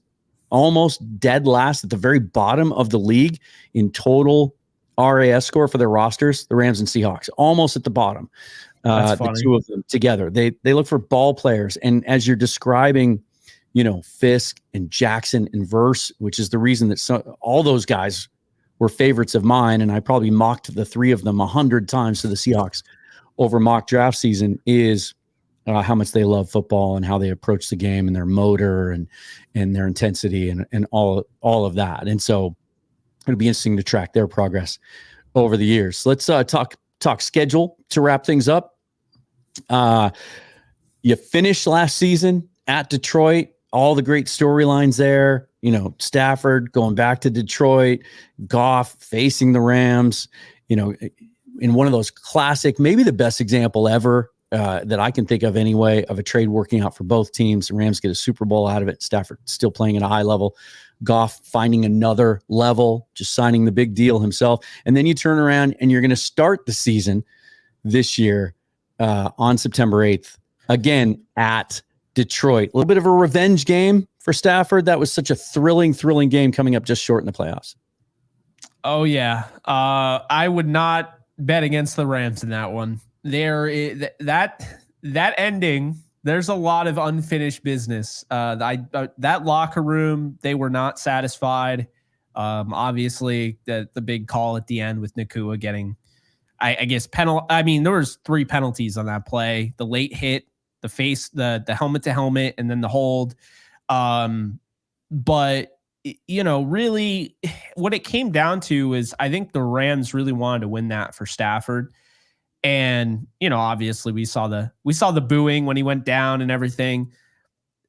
almost dead last at the very bottom of the league in total RAS score for their rosters? The Rams and Seahawks, almost at the bottom. The two of them together. They look for ball players. And as you're describing, Fisk and Jackson and Verse, which is the reason that all those guys were favorites of mine, and I probably mocked the 3 of them 100 times to the Seahawks over mock draft season, is how much they love football and how they approach the game and their motor and their intensity and all of that. And so it'll be interesting to track their progress over the years. Let's talk schedule to wrap things up. You finished last season at Detroit, all the great storylines there, Stafford going back to Detroit, Goff facing the Rams, in one of those classic, maybe the best example ever that I can think of anyway, of a trade working out for both teams. The Rams get a Super Bowl out of it. Stafford still playing at a high level. Goff finding another level, just signing the big deal himself. And then you turn around and you're going to start the season this year on September 8th, again at Detroit. A little bit of a revenge game for Stafford. That was such a thrilling game coming up just short in the playoffs. Oh, yeah. I would not bet against the Rams in that one. That ending There's a lot of unfinished business. That locker room, they were not satisfied. Obviously, the big call at the end with Nakua getting, I guess, I mean, there was 3 penalties on that play: the late hit, the face, the helmet to helmet, and then the hold. But really, what it came down to is I think the Rams really wanted to win that for Stafford. And, obviously we saw the booing when he went down and everything.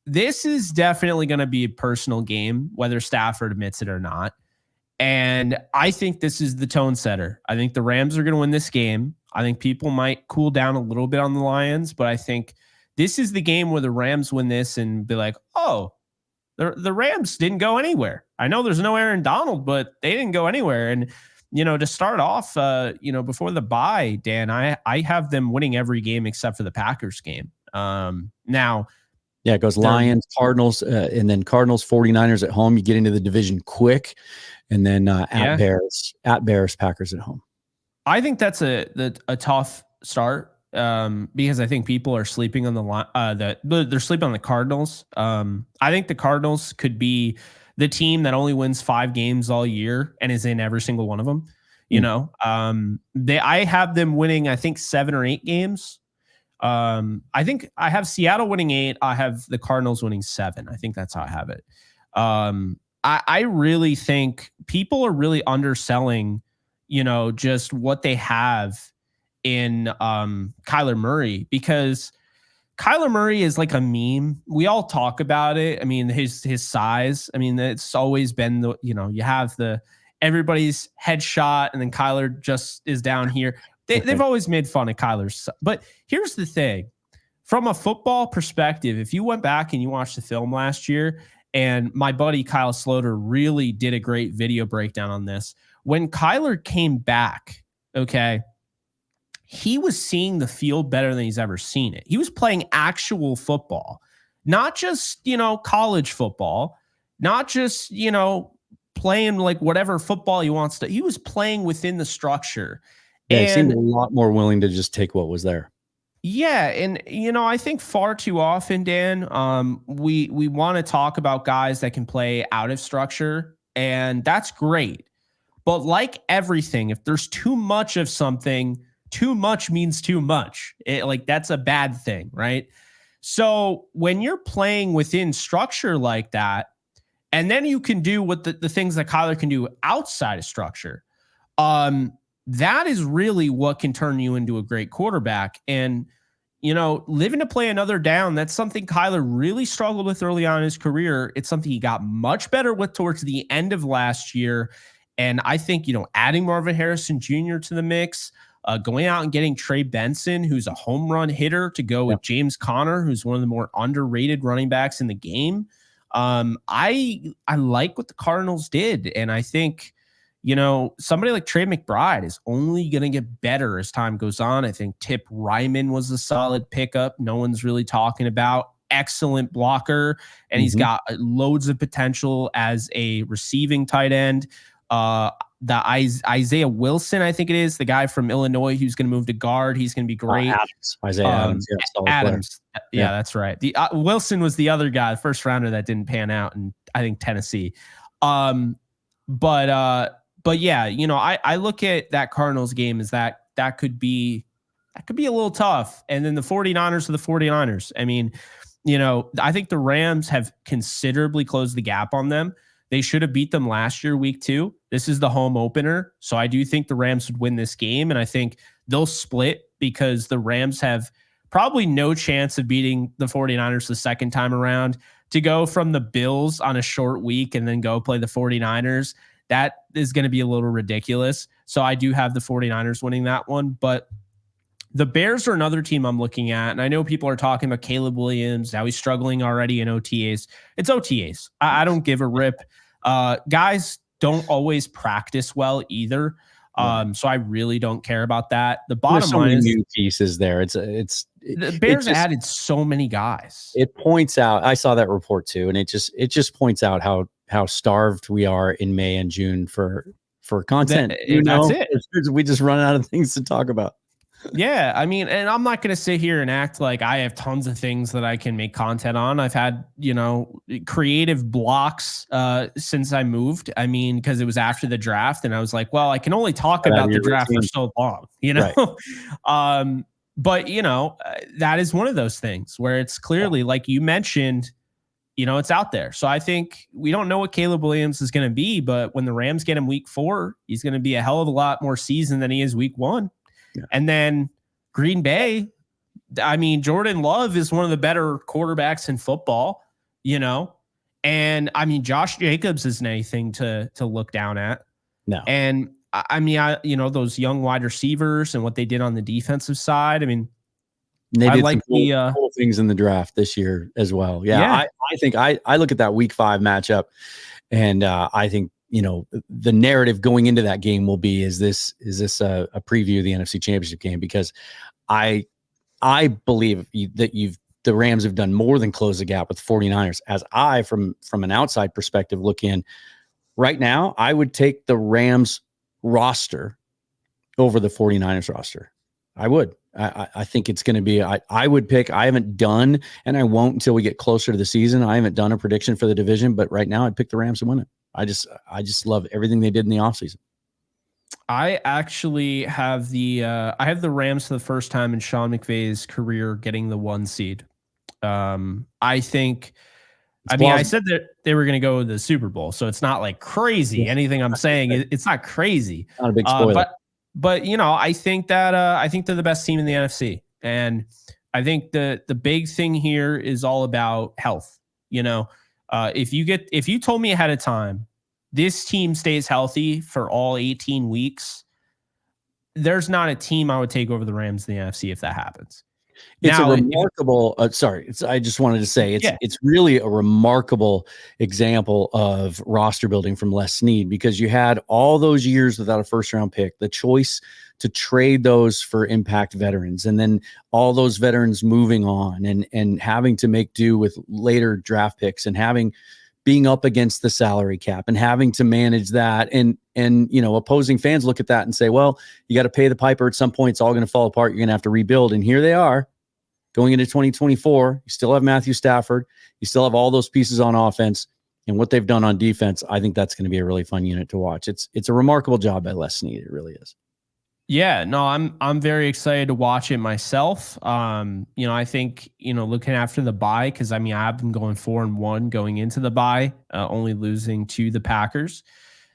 This is definitely going to be a personal game, whether Stafford admits it or not. And I think this is the tone setter. I think the Rams are going to win this game. I think people might cool down a little bit on the Lions, but I think this is the game where the Rams win this and be like, oh, the Rams didn't go anywhere. I know there's no Aaron Donald, but they didn't go anywhere. And to start off, before the bye, Dan, I have them winning every game except for the Packers game. Now, yeah, it goes Lions, Cardinals, and then Cardinals, 49ers at home. You get into the division quick, and then at Bears, Packers at home. I think that's a tough start because I think people are sleeping on they're sleeping on the Cardinals. I think the Cardinals could be the team that only wins 5 games all year and is in every single one of them. I have them winning, I think 7 or 8 games. I think I have Seattle winning 8. I have the Cardinals winning 7. I think that's how I have it. I really think people are really underselling, just what they have in Kyler Murray, because Kyler Murray is like a meme. We all talk about it. I mean, his size. I mean, it's always been you have everybody's headshot, and then Kyler just is down here. They've always made fun of Kyler's. But here's the thing. From a football perspective, if you went back and you watched the film last year, and my buddy Kyle Sloter really did a great video breakdown on this. When Kyler came back, okay, he was seeing the field better than he's ever seen it. He was playing actual football, not just, college football, not just, playing like whatever football he wants to. He was playing within the structure. Yeah, he seemed a lot more willing to just take what was there. Yeah. And, I think far too often, Dan, we want to talk about guys that can play out of structure, and that's great. But like everything, if there's too much of something, too much means too much. That's a bad thing, right? So when you're playing within structure like that, and then you can do what the things that Kyler can do outside of structure, that is really what can turn you into a great quarterback. And, living to play another down, that's something Kyler really struggled with early on in his career. It's something he got much better with towards the end of last year. And I think, adding Marvin Harrison Jr. to the mix, going out and getting Trey Benson, who's a home run hitter, to go with James Conner, who's one of the more underrated running backs in the game. I like what the Cardinals did. And I think, somebody like Trey McBride is only going to get better as time goes on. I think Tip Ryman was a solid pickup. No one's really talking about. Excellent blocker. And he's got loads of potential as a receiving tight end. Isaiah Wilson, I think it is, the guy from Illinois who's going to move to guard. He's going to be great. Isaiah Adams. Adams. Yeah, that's right. The Wilson was the other guy, the first rounder that didn't pan out in, I think, Tennessee. But yeah, I look at that Cardinals game as that could be a little tough. And then the 49ers are the 49ers. I mean, I think the Rams have considerably closed the gap on them. They should have beat them last year, week 2. This is the home opener. So I do think the Rams would win this game. And I think they'll split because the Rams have probably no chance of beating the 49ers the second time around. To go from the Bills on a short week and then go play the 49ers, that is going to be a little ridiculous. So I do have the 49ers winning that one. But the Bears are another team I'm looking at. And I know people are talking about Caleb Williams. Now he's struggling already in OTAs. It's OTAs. I don't give a rip. Guys don't always practice well either. So I really don't care about that. The bottom line is new pieces there. The Bears added so many guys. It points out, I saw that report too. And it just points out how starved we are in May and June for content. That's it. We just run out of things to talk about. Yeah, I mean, and I'm not going to sit here and act like I have tons of things that I can make content on. I've had, creative blocks since I moved. I mean, because it was after the draft, and I was like, well, I can only talk Get out of about the your draft for routine. so long, Right. But that is one of those things where it's clearly, like you mentioned, it's out there. So I think we don't know what Caleb Williams is going to be, but when the Rams get him week 4, he's going to be a hell of a lot more seasoned than he is week 1. Yeah. And then Green Bay, I mean, Jordan Love is one of the better quarterbacks in football, and I mean, Josh Jacobs isn't anything to look down at. No. And I mean, those young wide receivers and what they did on the defensive side. I mean, they did like some cool things in the draft this year as well. Yeah. I think I look at that week 5 matchup, and I think, the narrative going into that game will be, is this a preview of the NFC Championship game? Because I believe that the Rams have done more than close the gap with 49ers. As I, from an outside perspective, look in right now, I would take the Rams roster over the 49ers roster. I would. I think it's going to be, I would pick, I haven't done, and I won't until we get closer to the season. I haven't done a prediction for the division, but right now I'd pick the Rams to win it. I just love everything they did in the offseason. I actually have the Rams for the first time in Sean McVay's career getting the 1 seed. I think, I said that they were going to go to the Super Bowl, so it's not like crazy. Anything I'm saying, it's not crazy. Not a big spoiler. But I think that I think they're the best team in the NFC, and I think the big thing here is all about health. If you told me ahead of time this team stays healthy for all 18 weeks, there's not a team I would take over the Rams in the NFC if that happens. It's a remarkable. I just wanted to say it's really a remarkable example of roster building from Les Snead, because you had all those years without a first round pick, the choice to trade those for impact veterans, and then all those veterans moving on and having to make do with later draft picks, and being up against the salary cap and having to manage that. And opposing fans look at that and say, well, you got to pay the piper at some point. It's all going to fall apart. You're going to have to rebuild. And here they are going into 2024. You still have Matthew Stafford. You still have all those pieces on offense, and what they've done on defense. I think that's going to be a really fun unit to watch. It's a remarkable job by Les Snead. It really is. Yeah, no, I'm very excited to watch it myself. I think, looking after the bye, because I have them going 4-1 going into the bye, only losing to the Packers,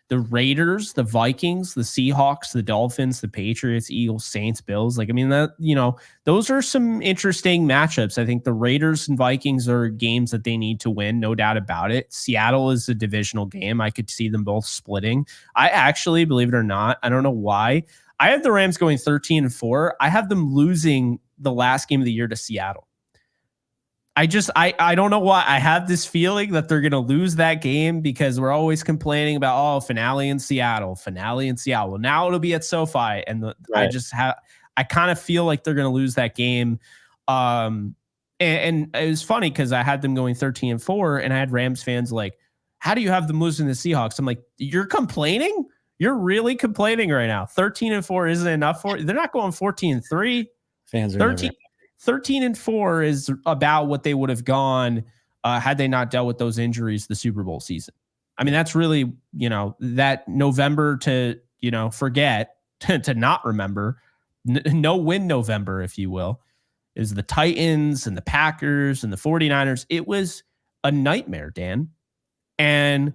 the Raiders, the Vikings, the Seahawks, the Dolphins, the Patriots, Eagles, Saints, Bills. Those are some interesting matchups. I think the Raiders and Vikings are games that they need to win, no doubt about it. Seattle is a divisional game. I could see them both splitting. I actually, believe it or not, I don't know why, I have the Rams going 13-4. I have them losing the last game of the year to Seattle. I don't know why. I have this feeling that they're going to lose that game, because we're always complaining about, finale in Seattle. Well, now it'll be at SoFi. And I kind of feel like they're going to lose that game. And it was funny because I had them going 13-4, and I had Rams fans like, how do you have them losing the Seahawks? I'm like, you're complaining? You're really complaining right now. 13-4 isn't enough for you. They're not going 14-3. Fans are 13-4 is about what they would have gone had they not dealt with those injuries the Super Bowl season. That's really, that November to, forget, to not remember, no win November, if you will, is the Titans and the Packers and the 49ers. It was a nightmare, Dan. And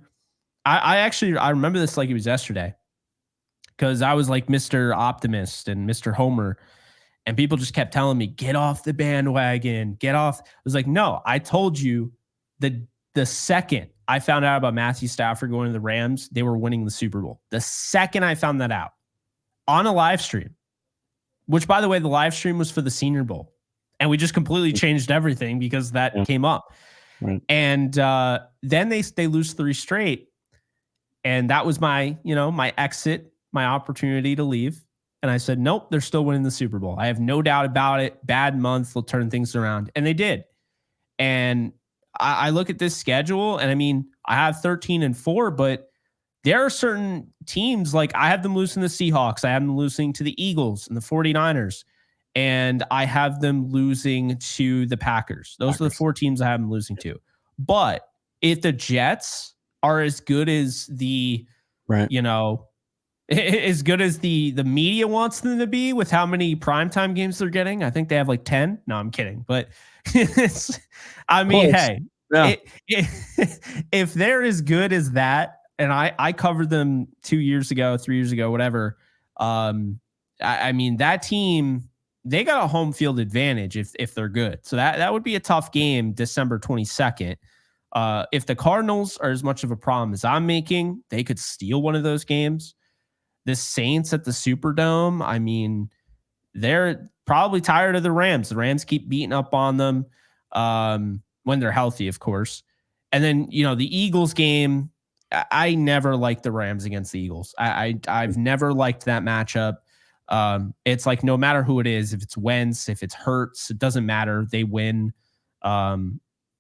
I remember this like it was yesterday, because I was like Mr. Optimist and Mr. Homer, and people just kept telling me, get off the bandwagon, get off. I was like, no, I told you the second I found out about Matthew Stafford going to the Rams, they were winning the Super Bowl. The second I found that out on a live stream, which, by the way, the live stream was for the Senior Bowl, and we just completely changed everything because that came up. Right. And then they lose 3 straight. And that was my exit, my opportunity to leave. And I said, nope, they're still winning the Super Bowl. I have no doubt about it. Bad month, they'll turn things around. And they did. And I look at this schedule, and I have 13-4, but there are certain teams, like I have them losing the Seahawks. I have them losing to the Eagles and the 49ers. and I have them losing to the Packers. Those are the 4 teams I have them losing to. But if the Jets are as good as the, as good as the media wants them to be with how many primetime games they're getting, I think they have like 10. No, I'm kidding. But I mean, hey, if they're as good as that, and I covered them 2 years ago, 3 years ago, whatever. I mean, that team, they got a home field advantage if they're good. So that would be a tough game, December 22nd. If the Cardinals are as much of a problem as I'm making, they could steal one of those games. The Saints at the Superdome, I mean, they're probably tired of the Rams. The Rams keep beating up on them when they're healthy, of course. And then, the Eagles game, I never liked the Rams against the Eagles. I've never liked that matchup. It's like no matter who it is, if it's Wentz, if it's Hurts, it doesn't matter. They win.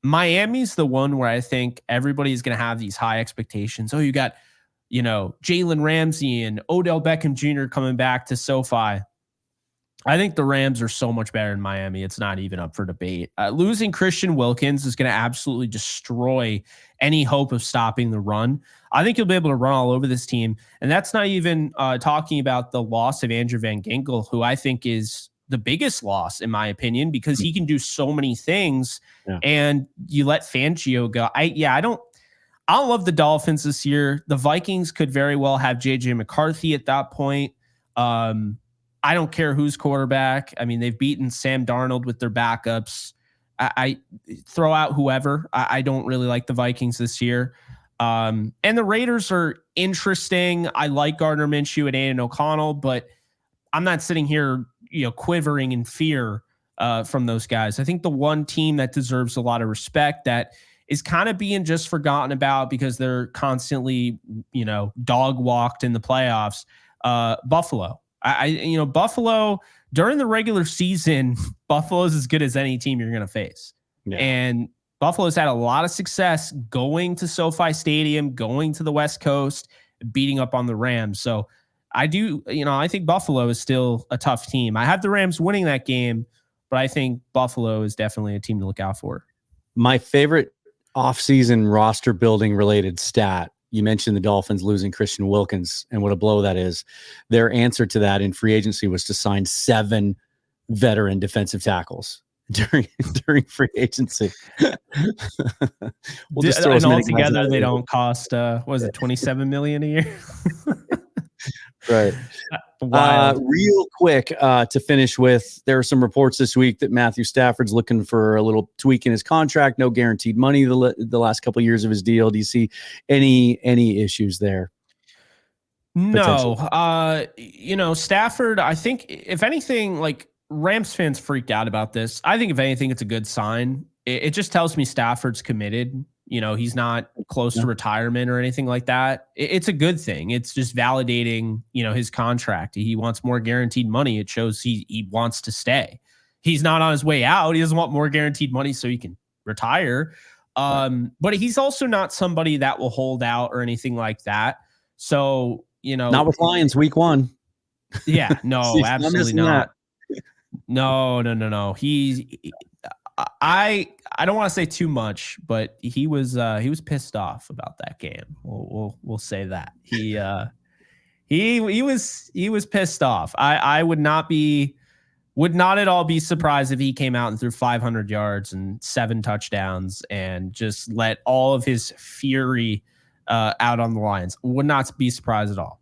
Miami's the one where I think everybody's going to have these high expectations. Oh, you got, Jalen Ramsey and Odell Beckham Jr. coming back to SoFi. I think the Rams are so much better than Miami. It's not even up for debate. Losing Christian Wilkins is going to absolutely destroy any hope of stopping the run. I think you'll be able to run all over this team. And that's not even talking about the loss of Andrew Van Ginkel, who I think is the biggest loss, in my opinion, because he can do so many things. Yeah. And you let Fangio go. I don't love the Dolphins this year. The Vikings could very well have JJ McCarthy at that point. I don't care who's quarterback. I mean, they've beaten Sam Darnold with their backups. I throw out whoever. I don't really like the Vikings this year. And the Raiders are interesting. I like Gardner Minshew and Aiden O'Connell, but I'm not sitting here, quivering in fear from those guys. I think the one team that deserves a lot of respect that is kind of being just forgotten about because they're constantly, dog walked in the playoffs, Buffalo. Buffalo during the regular season, Buffalo's as good as any team you're going to face. Yeah. And Buffalo's had a lot of success going to SoFi Stadium, going to the West Coast, beating up on the Rams. So I think Buffalo is still a tough team. I have the Rams winning that game, but I think Buffalo is definitely a team to look out for. My favorite offseason roster building related stat, you mentioned the Dolphins losing Christian Wilkins and what a blow that is. Their answer to that in free agency was to sign 7 veteran defensive tackles during free agency. We'll just and altogether they don't cost $27 million a year. Right. Real quick to finish with, there are some reports this week that Matthew Stafford's looking for a little tweak in his contract. No guaranteed money the last couple of years of his deal. Do you see any issues there? No. Stafford, I think if anything, like Rams fans freaked out about this. I think if anything, it's a good sign. It just tells me Stafford's committed. He's not close to retirement or anything like that. It's a good thing. It's just validating, his contract. He wants more guaranteed money. It shows he wants to stay. He's not on his way out. He doesn't want more guaranteed money so he can retire. But he's also not somebody that will hold out or anything like that. So, not with Lions week 1. Yeah, no, absolutely not. No. I don't want to say too much, but he was pissed off about that game. We'll say that he was pissed off. I would not at all be surprised if he came out and threw 500 yards and 7 touchdowns and just let all of his fury out on the Lions. Would not be surprised at all.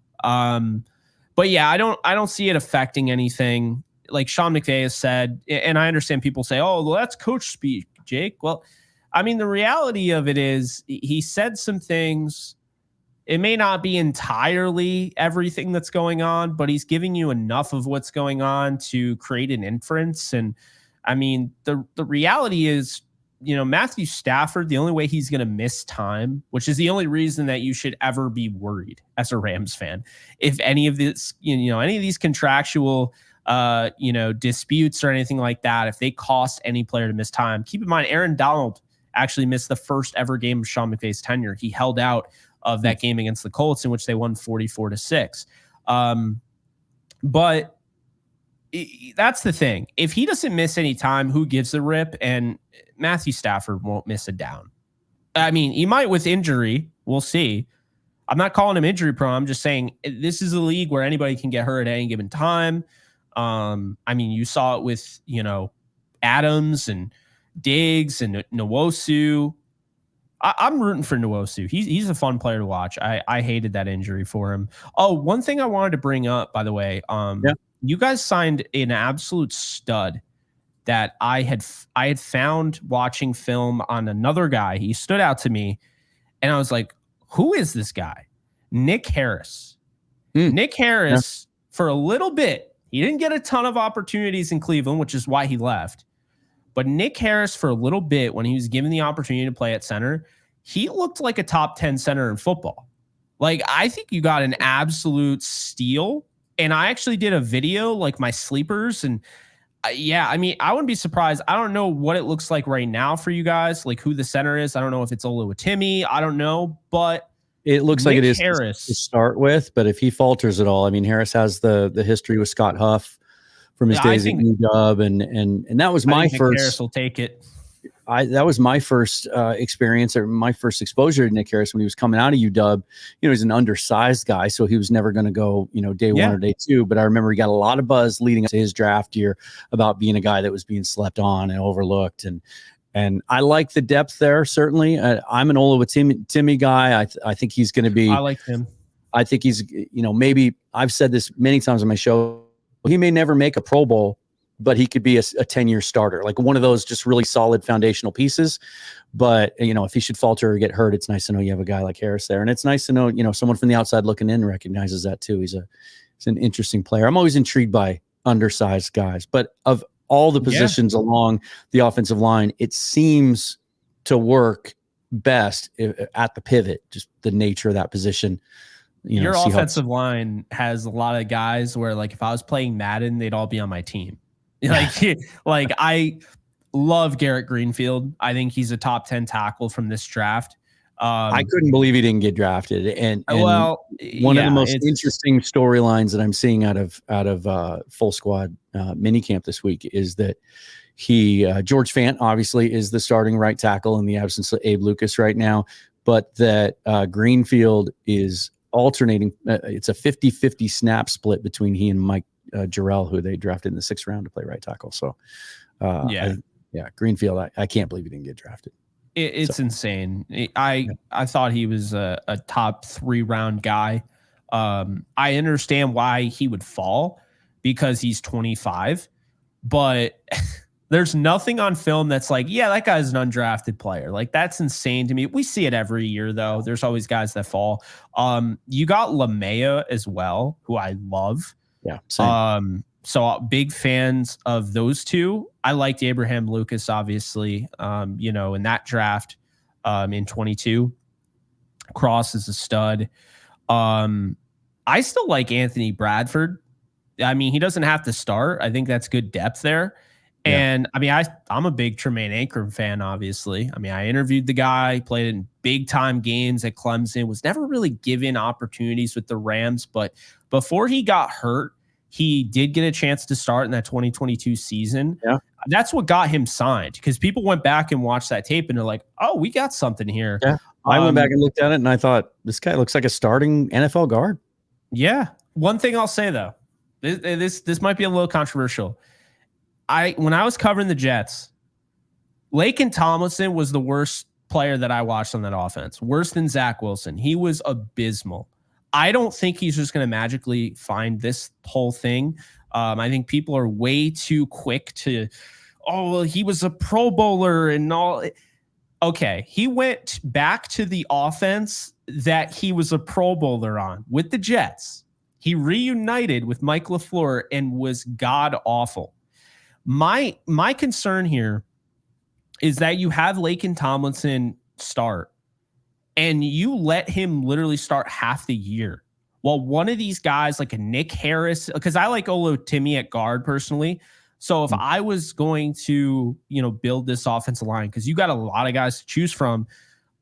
But yeah, I don't see it affecting anything. Like Sean McVay has said, and I understand people say, oh, well, that's coach speak, Jake. Well, I mean, the reality of it is he said some things. It may not be entirely everything that's going on, but he's giving you enough of what's going on to create an inference. And I mean, the reality is, Matthew Stafford, the only way he's going to miss time, which is the only reason that you should ever be worried as a Rams fan, if any of this, any of these contractual disputes or anything like that, if they cost any player to miss time. Keep in mind, Aaron Donald actually missed the first ever game of Sean McVay's tenure. He held out of that game against the Colts in which they won 44-6. But That's the thing. If he doesn't miss any time, who gives a rip? And Matthew Stafford won't miss a down. I mean, he might with injury. We'll see. I'm not calling him injury prone. I'm just saying this is a league where anybody can get hurt at any given time. I mean, you saw it with, Adams and Diggs and Nwosu. I'm rooting for Nwosu. He's a fun player to watch. I hated that injury for him. Oh, one thing I wanted to bring up, by the way, you guys signed an absolute stud that I had found watching film on another guy. He stood out to me, and I was like, who is this guy? Nick Harris. Nick Harris, for a little bit, he didn't get a ton of opportunities in Cleveland, which is why he left. But Nick Harris, for a little bit, when he was given the opportunity to play at center, he looked like a top 10 center in football. Like, I think you got an absolute steal. And I actually did a video, like my sleepers. And I mean, I wouldn't be surprised. I don't know what it looks like right now for you guys, like who the center is. I don't know if it's Oluwatimi. I don't know, but it looks Nick like it is Harris to start with. But if he falters at all, I mean, Harris has the history with Scott Huff from his days at UW, and that was my first. Harris will take it. That was my first experience, or my first exposure to Nick Harris when he was coming out of UW. He's an undersized guy, so he was never going to go, day one or day two. But I remember he got a lot of buzz leading up to his draft year about being a guy that was being slept on and overlooked. And I like the depth there, certainly. I'm an Oluwatimi guy. I think he's going to be. I like him. I think he's, maybe I've said this many times on my show. He may never make a Pro Bowl, but he could be a 10-year starter, like one of those just really solid foundational pieces. But, if he should falter or get hurt, it's nice to know you have a guy like Harris there. And it's nice to know, someone from the outside looking in recognizes that too. He's an interesting player. I'm always intrigued by undersized guys, but of all the positions along the offensive line, it seems to work best at the pivot, just the nature of that position. Your offensive line has a lot of guys where, like, if I was playing Madden, they'd all be on my team. Like I love Garrett Greenfield. I think he's a top 10 tackle from this draft. I couldn't believe he didn't get drafted. And one of the most interesting storylines that I'm seeing out of full squad minicamp this week is that George Fant obviously is the starting right tackle in the absence of Abe Lucas right now, but that Greenfield is alternating. It's a 50-50 snap split between he and Mike Jarrell, who they drafted in the 6th round to play right tackle. So Greenfield, I can't believe he didn't get drafted. It's insane. I thought he was a top 3 round guy. I understand why he would fall because he's 25, but there's nothing on film that's like, that guy's an undrafted player. Like, that's insane to me. We see it every year, though. There's always guys that fall. You got LaMea as well, who I love. Yeah. Same. So big fans of those two. I liked Abraham Lucas, obviously, in that draft in 22. Cross is a stud. I still like Anthony Bradford. I mean, he doesn't have to start. I think that's good depth there. And I mean, I'm a big Tremaine Ankrum fan, obviously. I mean, I interviewed the guy, played in big time games at Clemson, was never really given opportunities with the Rams. But before he got hurt, he did get a chance to start in that 2022 season. Yeah. That's what got him signed, because people went back and watched that tape and they're like, oh, we got something here. Yeah. I went back and looked at it and I thought, this guy looks like a starting NFL guard. Yeah. One thing I'll say, though, this might be a little controversial. When I was covering the Jets, Laken Tomlinson was the worst player that I watched on that offense. Worse than Zach Wilson. He was abysmal. I don't think he's just going to magically find this whole thing. I think people are way too quick to, he was a Pro Bowler and all. Okay, he went back to the offense that he was a Pro Bowler on with the Jets. He reunited with Mike LaFleur and was god awful. My concern here is that you have Laken Tomlinson start and you let him literally start half the year. Well, one of these guys, like a Nick Harris, because I like Oluwatimi at guard personally. So if I was going to, build this offensive line, because you got a lot of guys to choose from,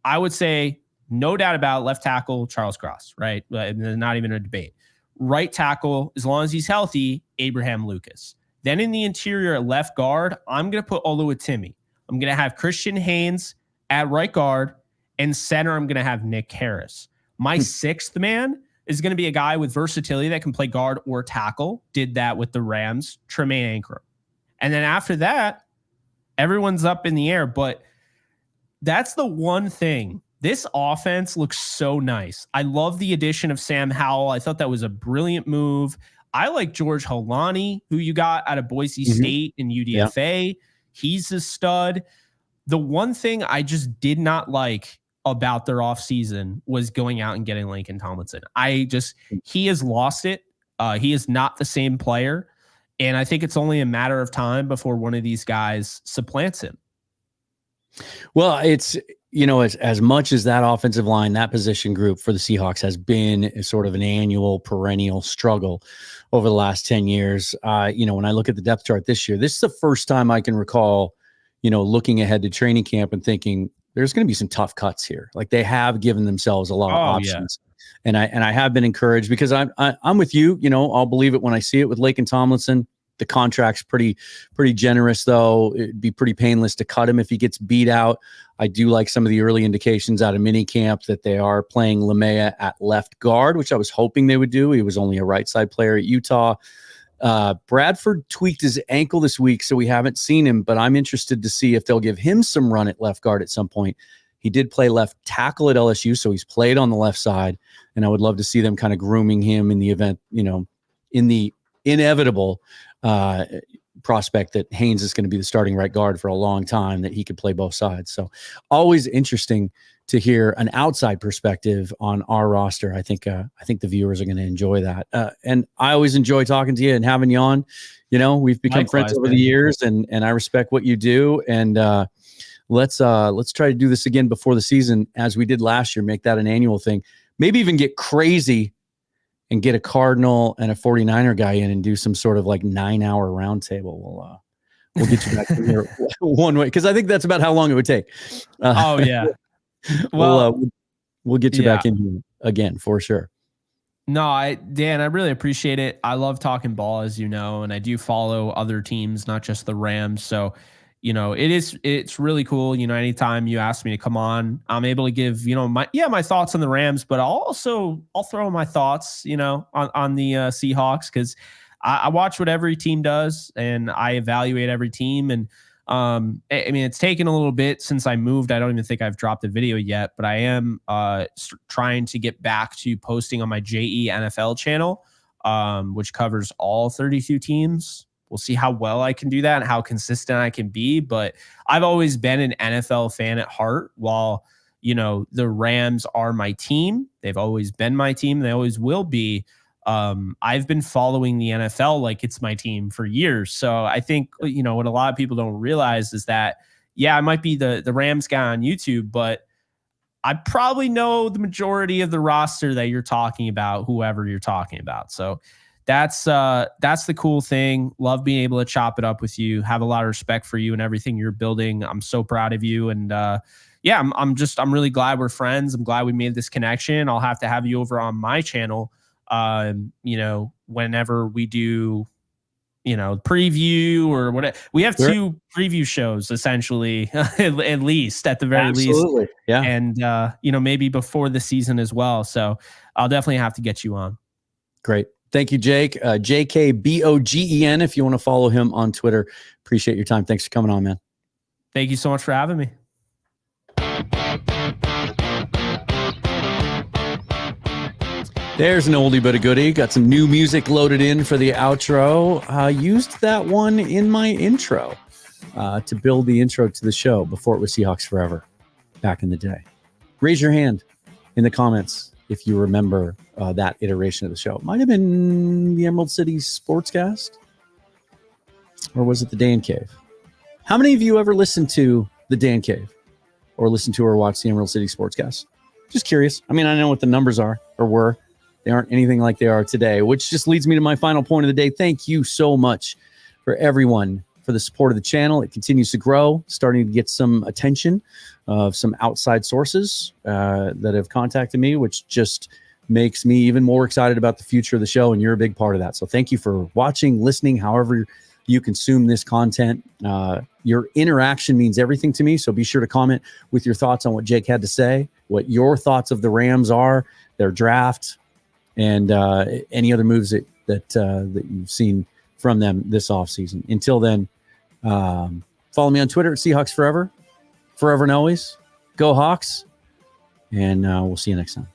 I would say, no doubt about it, left tackle, Charles Cross, right? Not even a debate. Right tackle, as long as he's healthy, Abraham Lucas. Then in the interior at left guard, I'm going to put Oluwatimi. I'm going to have Christian Haynes at right guard, and center, I'm going to have Nick Harris. My sixth man is going to be a guy with versatility that can play guard or tackle. Did that with the Rams, Tremaine Ankrum. And then after that, everyone's up in the air. But that's the one thing. This offense looks so nice. I love the addition of Sam Howell. I thought that was a brilliant move. I like George Holani, who you got out of Boise State and UDFA. Yeah. He's a stud. The one thing I just did not like about their offseason was going out and getting Lincoln Tomlinson. He has lost it. He is not the same player. And I think it's only a matter of time before one of these guys supplants him. Well, it's, as much as that offensive line, that position group for the Seahawks has been sort of an annual perennial struggle over the last 10 years. When I look at the depth chart this year, this is the first time I can recall, looking ahead to training camp and thinking there's going to be some tough cuts here. Like they have given themselves a lot of options. Yeah. And I have been encouraged because I'm with you. I'll believe it when I see it with Laken Tomlinson. The contract's pretty generous, though. It'd be pretty painless to cut him if he gets beat out. I do like some of the early indications out of minicamp that they are playing Lamea at left guard, which I was hoping they would do. He was only a right side player at Utah. Bradford tweaked his ankle this week, so we haven't seen him, but I'm interested to see if they'll give him some run at left guard at some point. He did play left tackle at LSU, so he's played on the left side, and I would love to see them kind of grooming him in the event, in the inevitable prospect that Haynes is going to be the starting right guard for a long time, that he could play both sides. So always interesting to hear an outside perspective on our roster. I think the viewers are going to enjoy that. And I always enjoy talking to you and having you on. We've become Likewise, friends over the years, and I respect what you do. And let's try to do this again before the season, as we did last year, make that an annual thing, maybe even get crazy and get a Cardinal and a 49er guy in and do some sort of like 9-hour roundtable. We'll get you back in here one way, because I think that's about how long it would take. Well, we'll get you back in here again for sure. No, Dan, I really appreciate it. I love talking ball, as you know, and I do follow other teams, not just the Rams. So, it's really cool. Anytime you ask me to come on, I'm able to give, my thoughts on the Rams, but I'll throw my thoughts, on the Seahawks, because I watch what every team does and I evaluate every team. And it's taken a little bit since I moved. I don't even think I've dropped a video yet, but I am trying to get back to posting on my JE NFL channel, which covers all 32 teams. We'll see how well I can do that and how consistent I can be. But I've always been an NFL fan at heart. While, the Rams are my team, they've always been my team. They always will be. I've been following the NFL like it's my team for years. So I think, what a lot of people don't realize is that, I might be the Rams guy on YouTube, but I probably know the majority of the roster that you're talking about, whoever you're talking about. So that's the cool thing. Love being able to chop it up with you. Have a lot of respect for you and everything you're building. I'm so proud of you. And I'm really glad we're friends. I'm glad we made this connection. I'll have to have you over on my channel, whenever we do, preview or whatever. We have two preview shows essentially, at least at the very least. Yeah. And, maybe before the season as well. So I'll definitely have to get you on. Great. Thank you, Jake. JKBOGEN, if you want to follow him on Twitter. Appreciate your time. Thanks for coming on, man. Thank you so much for having me. There's an oldie but a goodie. Got some new music loaded in for the outro. Used that one in my intro to build the intro to the show before it was Seahawks Forever back in the day. Raise your hand in the comments if you remember that iteration of the show. It might have been the Emerald City Sportscast, or was it the Dan Cave? How many of you ever listened to the Dan Cave or listened to or watched the Emerald City Sportscast? Just curious. I mean, I know what the numbers are or were. They aren't anything like they are today, which just leads me to my final point of the day. Thank you so much for everyone for the support of the channel. It continues to grow, starting to get some attention of some outside sources that have contacted me, which just makes me even more excited about the future of the show, and you're a big part of that. So thank you for watching, listening, however you consume this content. Your interaction means everything to me, so be sure to comment with your thoughts on what Jake had to say, what your thoughts of the Rams are, their draft, and any other moves that you've seen from them this offseason. Until then, follow me on Twitter at Seahawks Forever and always. Go Hawks, and we'll see you next time.